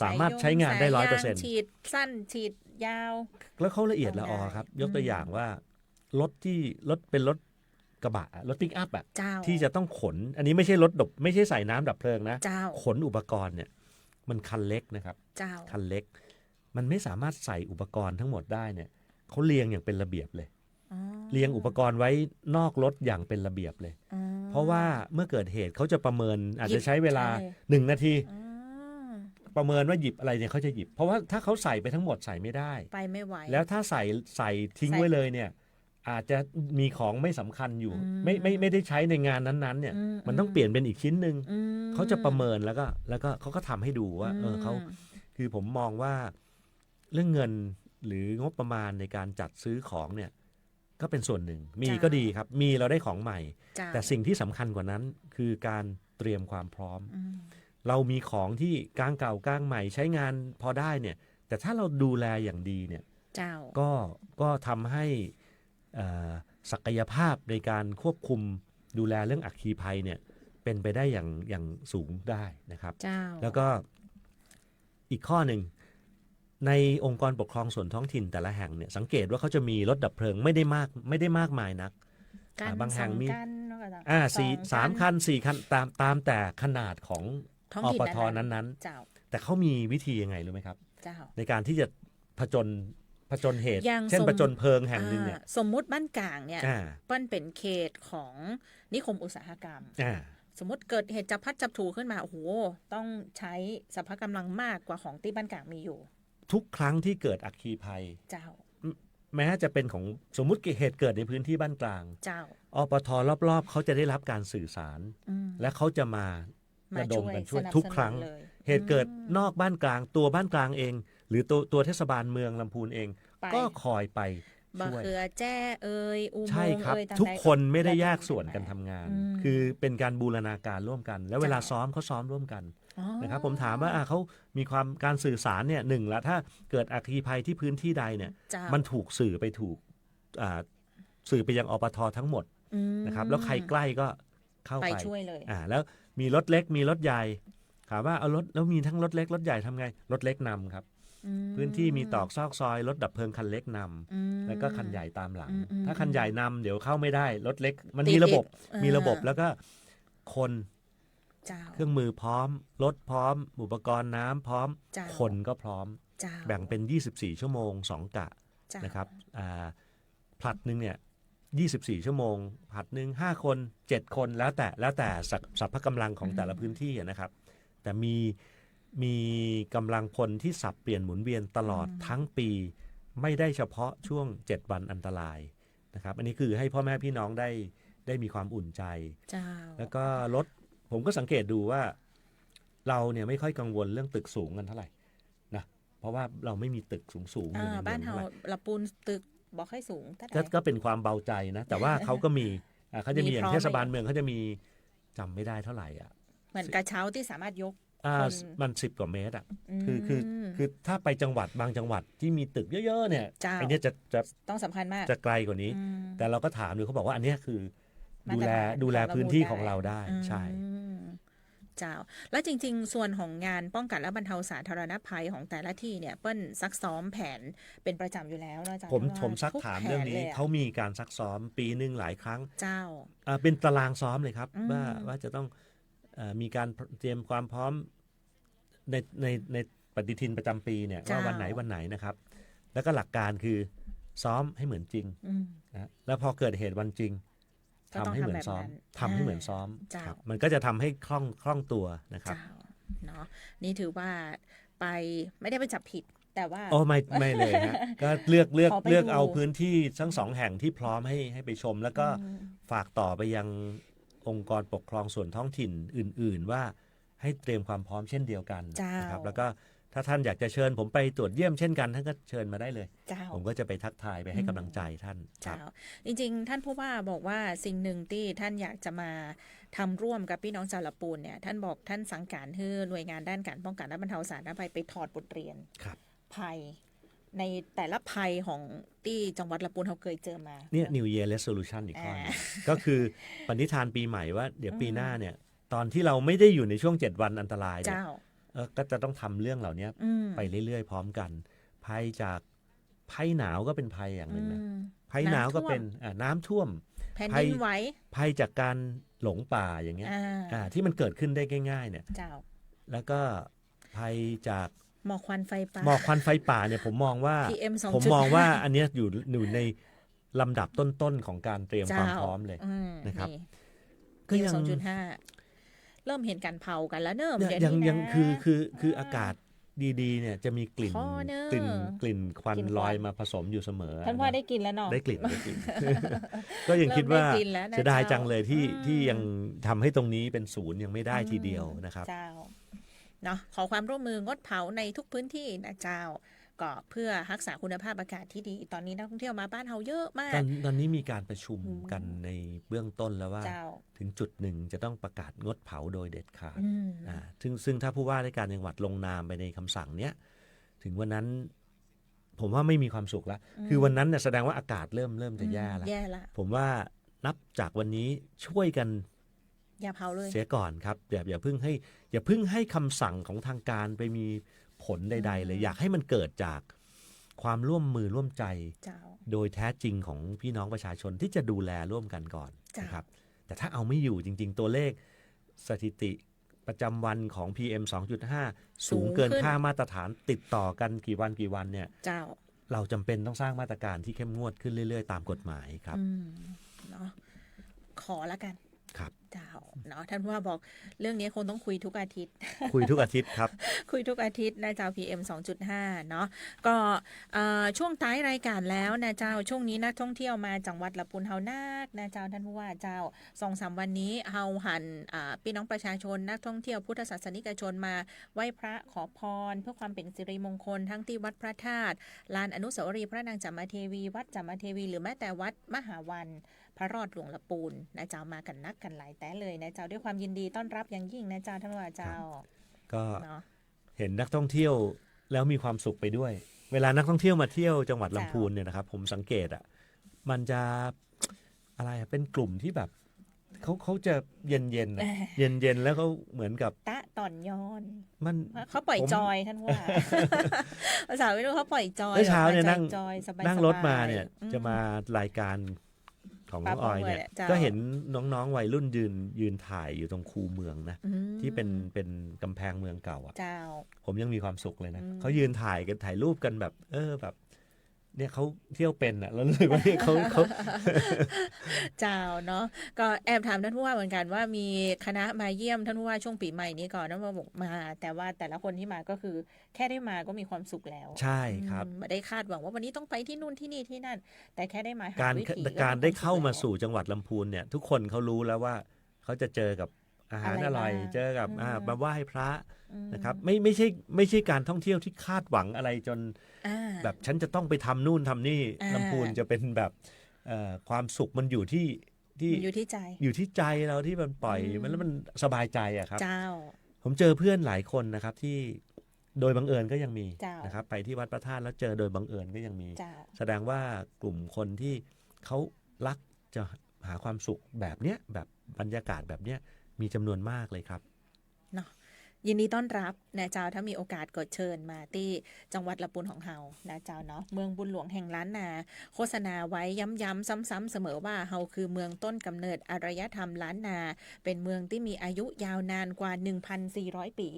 C: สามารถใช้งานได้
A: สายยาง
C: 100%
A: ฉีดสั้นฉีดยาว
C: แล้วเขาละเอียดละออครับ ยกตัวอย่างว่ารถเป็นรถกระบะรถปิกอัพอะ
A: เจ้า
C: ที่จะต้องขน อันนี้ไม่ใช่ไม่ใช่ใส่น้ำดับเพลิงนะ
A: เจ้า
C: ขนอุปกรณ์เนี่ยมันคันเล็กนะครับ
A: เจ้า
C: คันเล็ก มันไม่สามารถใส่อุปกรณ์ทั้งหมดได้เนี่ยเขาเรียงอย่างเป็นระเบียบเลย
A: อ๋อ
C: เรียงอุปกรณ์ไว้นอกรถอย่างเป็นระเบียบเลย
A: อ๋อ
C: เพราะว่าเมื่อเกิดเหตุเขาจะประเมินอาจจะใช้เวลา
A: ใช่
C: 1 นาที
A: อ๋อ
C: ประเมินว่าหยิบอะไรเนี่ยเขาจะหยิบเพราะว่าถ้าเขาใส่ไปทั้งหมดใส่ไม่ได้
A: ไปไม่ไหว
C: แล้วถ้าใส่ทิ้งไว้เลยเนี่ยอาจจะมีของไม่สำคัญอยู่ไม่ได้ใช้ในงานนั้นๆเนี่ยมันต้องเปลี่ยนเป็นอีกชิ้นหนึ่งเขาจะประเมินแล้วก็เขาก็ทำให้ดูว่าเขาคือผมมองว่าเรื่องเงินหรืองบประมาณในการจัดซื้อของเนี่ยก็เป็นส่วนหนึ่งมีก็ดีครับมีเราได้ของใหม่แต่สิ่งที่สำคัญกว่านั้นคือการเตรียมความพร้อมเรามีของที่กลางเก่ากลางใหม่ใช้งานพอได้เนี่ยแต่ถ้าเราดูแลอย่างดีเนี่ยก็ทำให้ศักยภาพในการควบคุมดูแลเรื่องอัคคีภัยเนี่ยเป็นไปได้อย่างสูงได้นะครับแล้วก็อีกข้อหนึ่งในองค์กรปกครองส่วนท้องถิ่นแต่ละแห่งเนี่ยสังเกตว่าเขาจะมีรถดับเพลิงไม่ได้มากมายนักบางแห่งมี3 คัน 4 คันตามแต่ขนาดของอปทนั้นๆแต่เขามีวิธียังไงรู้ไหมครับในการที่จะผจญเหตุเช่นผจญเพลิงแห่งหนึ่งเนี่ย
A: สมมุติบ้านกลางเนี่ยเปิ้ลเป็นเขตของนิคมอุตสาหกรรมสมมติเกิดเหตุจับพัดจับถูขึ้นมาโอ้โหต้องใช้สรรพกำลังมากกว่าของที่บ้านกลางมีอยู่
C: ทุกครั้งที่เกิดอัคคีภัยแม้จะเป็นของสมมุติเหตุเกิดในพื้นที่บ้านกลางอปทรอบๆเขาจะได้รับการสื่อสารและเขาจะมาระดมกันช่วยทุกครั้งเหตุเกิดนอกบ้านกลางตัวบ้านกลางเองหรือตัวเทศบาลเมืองลำพูนเองก็คอยไปช่วย
A: เขือแจ้อุโมงค์
C: ใช่ครับทุกคนไม่ได้แยกส่วนกันทำงานคือเป็นการบูรณาการร่วมกันแล้วเวลาซ้อมเขาซ้อมร่วมกันนะครับผมถามว่าเขามีความการสื่อสารเนี่ยหนึ่งละถ้าเกิดอัคคีภัยที่พื้นที่ใดเนี่ยมันถูกสื่อไปยังอปททั้งหมดนะครับแล้วใครใกล้ก็เข้าไป
A: ช่วยเลย
C: แล้วมีรถเล็กมีรถใหญ่ถามว่าเอารถแล้วมีทั้งรถเล็กรถใหญ่ทำไงรถเล็กนำครับพื้นที่มีตอกซอกซอยรถดับเพลิงคันเล็กนำแล้วก็คันใหญ่ตามหลังถ้าคันใหญ่นำเดี๋ยวเข้าไม่ได้รถเล็กมันมีระบบแล้วก็คนเครื่องมือพร้อมรถพร้อมอุปกรณ์น้ำพร้อมคนก็พร้อมแบ่งเป็น24ชั่วโมง2กะนะครับผลัดนึงเนี่ย24ชั่วโมงผลัดนึง5คน7คนแล้วแต่สรรพกำลังของแต่ละพื้นที่นะครับแต่มีกำลังพลที่สับเปลี่ยนหมุนเวียนตลอดทั้งปีไม่ได้เฉพาะช่วง7วันอันตรายนะครับอันนี้คือให้พ่อแม่พี่น้องได้มีความอุ่นใจแล้วก็ผมก็สังเกตดูว่าเราเนี่ยไม่ค่อยกังวลเรื่องตึกสูงกันเท่าไหร่นะเพราะว่าเราไม่มีตึกสูงอยู่ในเมือง
A: บ้านเราละปูนตึกบอกให้สูง
C: ก็เป็นความเบาใจนะแต่ว่าเขาก็มีเขาจะมีอย่างเทศบาลเมืองเขาจะมีจำไม่ได้เท่าไหร่
A: เหมือนกระเช้าที่สามารถยก
C: มัน10 กว่าเมตรคือถ้าไปจังหวัดบางจังหวัดที่มีตึกเยอะๆเนี่ยไอ้นี่จะ
A: ต้องสำคัญมาก
C: จะไกลกว่านี้แต่เราก็ถามดูเขาบอกว่าอันนี้คือดูแลพื้นที่ของเราได้ใช่
A: แล้วจริงๆส่วนของงานป้องกันและบรรเทาสาธารณภัยของแต่ละที่เนี่ยเปิ้ลซักซ้อมแผนเป็นประจำอยู่แล้วนะจ๊ะ
C: ผมซักถามเรื่องนี้เขามีการซักซ้อมปีนึงหลายครั้งเป็นตารางซ้อมเลยครับว่าจะต้องมีการเตรียมความพร้อมในปฏิทินประจำปีเนี่ยว่าวันไหนนะครับแล้วก็หลักการคือซ้อมให้เหมือนจริงนะแล้วพอเกิดเหตุวันจริงทำให้เหมือนซ้อมครับมันก็จะทำให้คล่องตัวนะครับ
A: เนาะนี่ถือว่าไปไม่ได้ไปจับผิดแต่ว่า
C: ไม่เลยฮะก็เลือกเอาพื้นที่ทั้ง2แห่งที่พร้อมให้ไปชมแล้วก็ฝากต่อไปยังองค์กรปกครองส่วนท้องถิ่นอื่นๆว่าให้เตรียมความพร้อมเช่นเดียวกันนะครับแล้วก็ถ้าท่านอยากจะเชิญผมไปตรวจเยี่ยมเช่นกันท่านก็เชิญมาได้เลยผมก็จะไปทักทายไปให้กำลังใจท่าน
A: จริงๆท่านผู้ว่าบอกว่าสิ่งหนึ่งที่ท่านอยากจะมาทำร่วมกับพี่น้องชาวละปูนเนี่ยท่านบอกท่านสั่งการให้หน่วยงานด้านการป้องกันและบรรเทาสาธารณภัยไปถอดบทเรียนภัยในแต่ละภัยของที่จังหวัดละปูนเขาเคยเจอมา
C: เนี่ย New Year Resolution อีกข้อนึงก็คือปณิธานปีใหม่ว่าเดี๋ยวปีหน้าเนี่ยตอนที่เราไม่ได้อยู่ในช่วง7วันอันตรายเนี่ยก็จะต้องทำเรื่องเหล่านี้ไปเรื่อยๆพร้อมกันภัยจากภัยหนาวก็เป็นภัยอย่างหนึ่งนะภัยหนาวก็เป็นน้ำท่วมภัยจากการหลงป่าอย่างเงี้ยที่มันเกิดขึ้นได้ง่ายๆเนี่ยแล้วก็ภัยจาก
A: หมอกควันไฟ
C: ป่าเนี่ยผมมองว่าอันนี้อยู่ในลำดับต้นๆของการเตรียมความพร้อมเลยนะครับ
A: ก็ยัง 2.5 เริ่มเห็นการเผากันแล้วเนอะ
C: ยังคืออากาศ ดีๆเนี่ยจะมีกลิ่น
A: พอเนอะ
C: กลิ่นควัน
A: กลิ่นควัน
C: ลอยมาผสมอยู่เสมอ
A: ท่านว่า
C: ะ
A: ได้กินแล้วเนาะ
C: ได้กลิ่น ก็ยังคิดว่า
A: เริ่มได้กลิ่นแล้วนะ
C: จะได้
A: เจ้า
C: จังเลยที่
A: อืม
C: ที่ยังทำให้ตรงนี้เป็นศูนย์ยังไม่ได้ทีเดียวนะครับ
A: เจ้าเนาะขอความร่วมมืองดเผาในทุกพื้นที่นะเจ้าก็เพื่อรักษาคุณภาพอากาศที่ดี ตอนนี้นักท่องเที่ยวมาบ้านเฮาเยอะมา
C: ต
A: ก
C: อนนี้มีการประชุมกันในเบื้องต้นแล้วว่า
A: เจ้า
C: ถึงจุดหนึ่งจะต้องประกาศงดเผาโดยเด็ดขาด
A: อืม
C: ซึ่งถ้าผู้ว่าราชการจังหวัดลงนามไปในคำสั่งเนี้ยถึงวันนั้นผมว่าไม่มีความสุขแล้ว คือวันนั้นเนี่ยแสดงว่าอากาศเริ่มจะแย่แล้ว
A: แย่ละ
C: ผมว่านับจากวันนี้ช่วยกัน
A: อย่าเผาเลย
C: เสียก่อนครับอย่าเพิ่งให้คำสั่งของทางการไปมีผลใด ๆ เลยอยากให้มันเกิดจากความร่วมมือร่วมใจ
A: เจ้า
C: โดยแท้จริงของพี่น้องประชาชนที่จะดูแลร่วมกันก่อน
A: จ้ะ
C: นะครับแต่ถ้าเอาไม่อยู่จริง ๆ ตัวเลขสถิติประจำวันของ PM 2.5 สูงเกินค่ามาตรฐานติดต่อกันกี่วันเนี่ย
A: เจ้า
C: เราจำเป็นต้องสร้างมาตรการที่เข้มงวดขึ้นเรื่อยๆ ตามกฎหมายครับ
A: เนาะขอละกัน
C: ครับ
A: เจ้าเนาะท่านผู้ว่าบอกเรื่องนี้คงต้องคุยทุกอาทิตย์
C: คุยทุกอาทิตย์ครับ
A: คุยทุกอาทิตย์นะเจ้า PM 2.5 เนาะก็ช่วงท้ายรายการแล้วนะเจ้าช่วงนี้นักท่องเที่ยวมาจังหวัดละปุนเฮานาคนะเจ้าท่านผู้ว่าเจ้า 2-3 วันนี้เฮาหันพี่น้องประชาชนนักท่องเที่ยวพุทธศาสนิกชนมาไหว้พระขอพรเพื่อความเป็นสิริมงคลทั้งที่วัดพระธาตุลานอนุสาวรีย์พระนางจามเทวีวัดจามเทวีหรือแม้แต่วัดมหาวันพระรอดหลวงละปูนนะเจ้ามากันนักกันหลายแต่เลยนะเจ้าด้วยความยินดีต้อนรับอย่างยิ่งนะเจ้าท่านผู้ว่าเจ้า
C: ก็
A: เนาะ
C: เห็นนักท่องเที่ยวแล้วมีความสุขไปด้วย เวลานักท่องเที่ยวมาเที่ยวจังหวัดลำพูนเนี่ยนะครับผมสังเกตมันจะอะไรเป็นกลุ่มที่แบบเขาจะเย็นๆ เย็นแล้วเขาเหมือนกับ
A: ตะตอนย้อน
C: มัน
A: เขาปล่อย
C: ผม
A: จอยท่านว่า ภาษาไม่รู้เขาปล่อยจอย
C: เมื่อเช้าเนี่ย
A: แบบ
C: นั่ง
A: จอยสบายๆ
C: นั่งรถมาเนี่ย
A: อื
C: จะมารายการของน้องออยเนี่ย
A: เจ้า
C: ก็เห็นน้องๆวัยรุ่นยืนถ่ายอยู่ตรงคูเมืองนะ
A: อืม
C: ที่เป็นกำแพงเมืองเก่าอ่ะ
A: เจ้า
C: ผมยังมีความสุขเลยนะ
A: อืม
C: เขายืนถ่ายรูปกันแบบแบบเนี่ยเขาเที่ยวเป็นอ่ะแล้วรู้สึกว่าเนี่ยเขา
A: เจ้าเนาะก็แอบถามท่านผู้ว่าเหมือนกันว่ามีคณะมาเยี่ยมท่านผู้ว่าช่วงปีใหม่นี้ก่อนท่านผู้ว่าบอกมา แต่ว่าแต่ละคนที่มาก็คือแค่ได้มาก็มีความสุขแล้ว
C: ใช่ครับ
A: ไม่ได้คาดหวังว่าวันนี้ต้องไปที่นู่นที่นี่ที่นั่น แต่แค่ได้มาหา
C: การ
A: วิถี
C: การได้เข้ามา
A: ก็
C: สู่จังหวัดลำพูนเนี่ยทุกคนเขารู้แล้วว่าเขาจะเจอกับอาหาร
A: อะไร
C: อร่อย
A: บ้าง
C: เจอกับ มาไหว้พระ
A: อืม
C: นะครับไม่ใช่การท่องเที่ยวที่คาดหวังอะไรจน
A: อ่า
C: แบบฉันจะต้องไปทำนู่นทำนี่
A: อ่า
C: ลำพูนจะเป็นแบบความสุขมันอยู่ที่
A: มันอยู่ที่ใจ
C: อยู่ที่ใจเราที่มันปล่อย
A: อืม
C: มันแล้วมันสบายใจอะครับ
A: เจ้า
C: ผมเจอเพื่อนหลายคนนะครับที่โดยบังเอิญก็ยังมี
A: เจ้าน
C: นะครับไปที่วัดพระธาตุแล้วเจอโดยบังเอิญก็ยังมี
A: เจ้า
C: แสดงว่ากลุ่มคนที่เขารักจะหาความสุขแบบเนี้ยแบบบรรยากาศแบบเนี้ยมีจำนวนมากเลยครับ
A: เนาะยินดีต้อนรับนะเจ้าถ้ามีโอกาสก็เชิญมาที่จังหวัดละปุนของเฮานะเจ้าเนาะเมืองบุญหลวงแห่งล้านนา โฆษณาไว้ย้ำๆซ้ำๆเสมอว่าเฮาคือเมืองต้นกำเนิดอารยธรรมล้านนา เป็นเมืองที่มีอายุยาวนานกว่า 1,400 ปี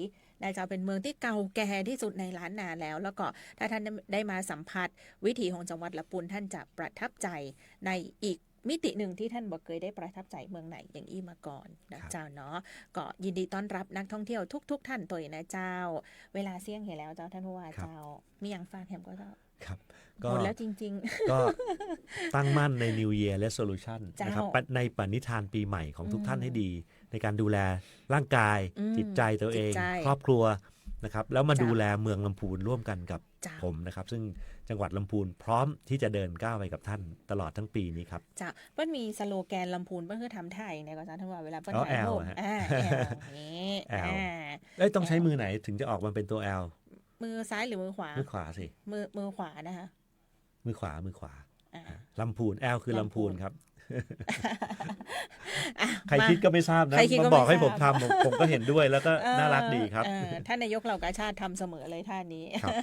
A: นะเจ้าเป็นเมืองที่เก่าแก่ที่สุดในล้านนาแล้ว แล้วก็ถ้าท่านได้มาสัมผัสวิถีของจังหวัดละปุนท่านจะประทับใจในอีกมิติหนึ่งที่ท่านบอกเคยได้ประทับใจเมืองไหนอย่างอี้มาก่อนนะเจ้าเนาะก็ยินดีต้อนรับนักท่องเที่ยวทุกท่านตัวนะเจ้า เวลาเสี่ยงเห็นแล้วเจ้าท่านผู้ว่า
C: ครับ
A: เจ้ามีอย่างฝากแหมก็เจ้า
C: ครับ
A: ห
C: ก็
A: มดแล้วจริง
C: ก็ตั้งมั่นใน New Year Resolution
A: เจ้าน
C: นะครับในปณิธานปีใหม่ของทุกท่านให้ดี ในการดูแลร่างกาย
A: อืม
C: จิตใจตัวเอง
A: จิตใจ
C: ครอบครัวนะครับแล้วมา
A: เจ้า
C: ดูแลเมืองลำพูนร่วมกันกับ
A: เจ้า
C: ผมนะครับซึ่งจังหวัดลำพูนพร้อมที่จะเดินก้าวไปกับท่านตลอดทั้งปีนี้ครับ
A: ๆเจ้าเปิ้ลมีสโลแกนลำพูนเปิ้ลคือทำท่าอย่างไรก็เจ้าท่านผู้ว่าเวลาเปิ้ล
C: อ๋อ
A: ถ่ายรูป
C: L ฮะ
A: นี่
C: L
A: อ่า
C: ต้องใช้มือไหนถึงจะออกมาเป็นตัว L
A: มือซ้ายหรือมือขวา
C: มือขวาสิ
A: มือขวานะคะ
C: มือขวา
A: อ่า
C: ลำพูน L คือลำพูนครับ
A: อ่ะ
C: ใคร
A: มา
C: คิดก็ไม่ทราบนะ
A: ใครคิดก็
C: มาบอก
A: ไม่
C: ให้
A: ทราบ
C: ผมทำผมก็เห็นด้วยแล้วก็น่ารักดีครับ
A: ท่านนายกเหล่ากาชาติทำเสมอเลยท่านี้
C: ครับ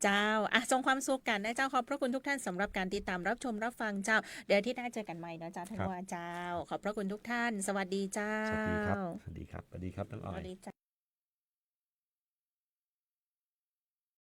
A: เจ้าอ่ะทรงความสุขกันนะเจ้าขอบพระคุณทุกท่านสำหรับการติดตามรับชมรับฟังเจ้าเดี๋ยวที่หน้าเจอกันใหม่นะเจ้าท่านว่าเจ้า ขอบพระคุณทุกท่าน สวัสดีเจ้า
C: สวัสดีครับสวัสดีครับสวัสดีครับน้องอ
A: ส
C: อย
A: วัสดีเจ้า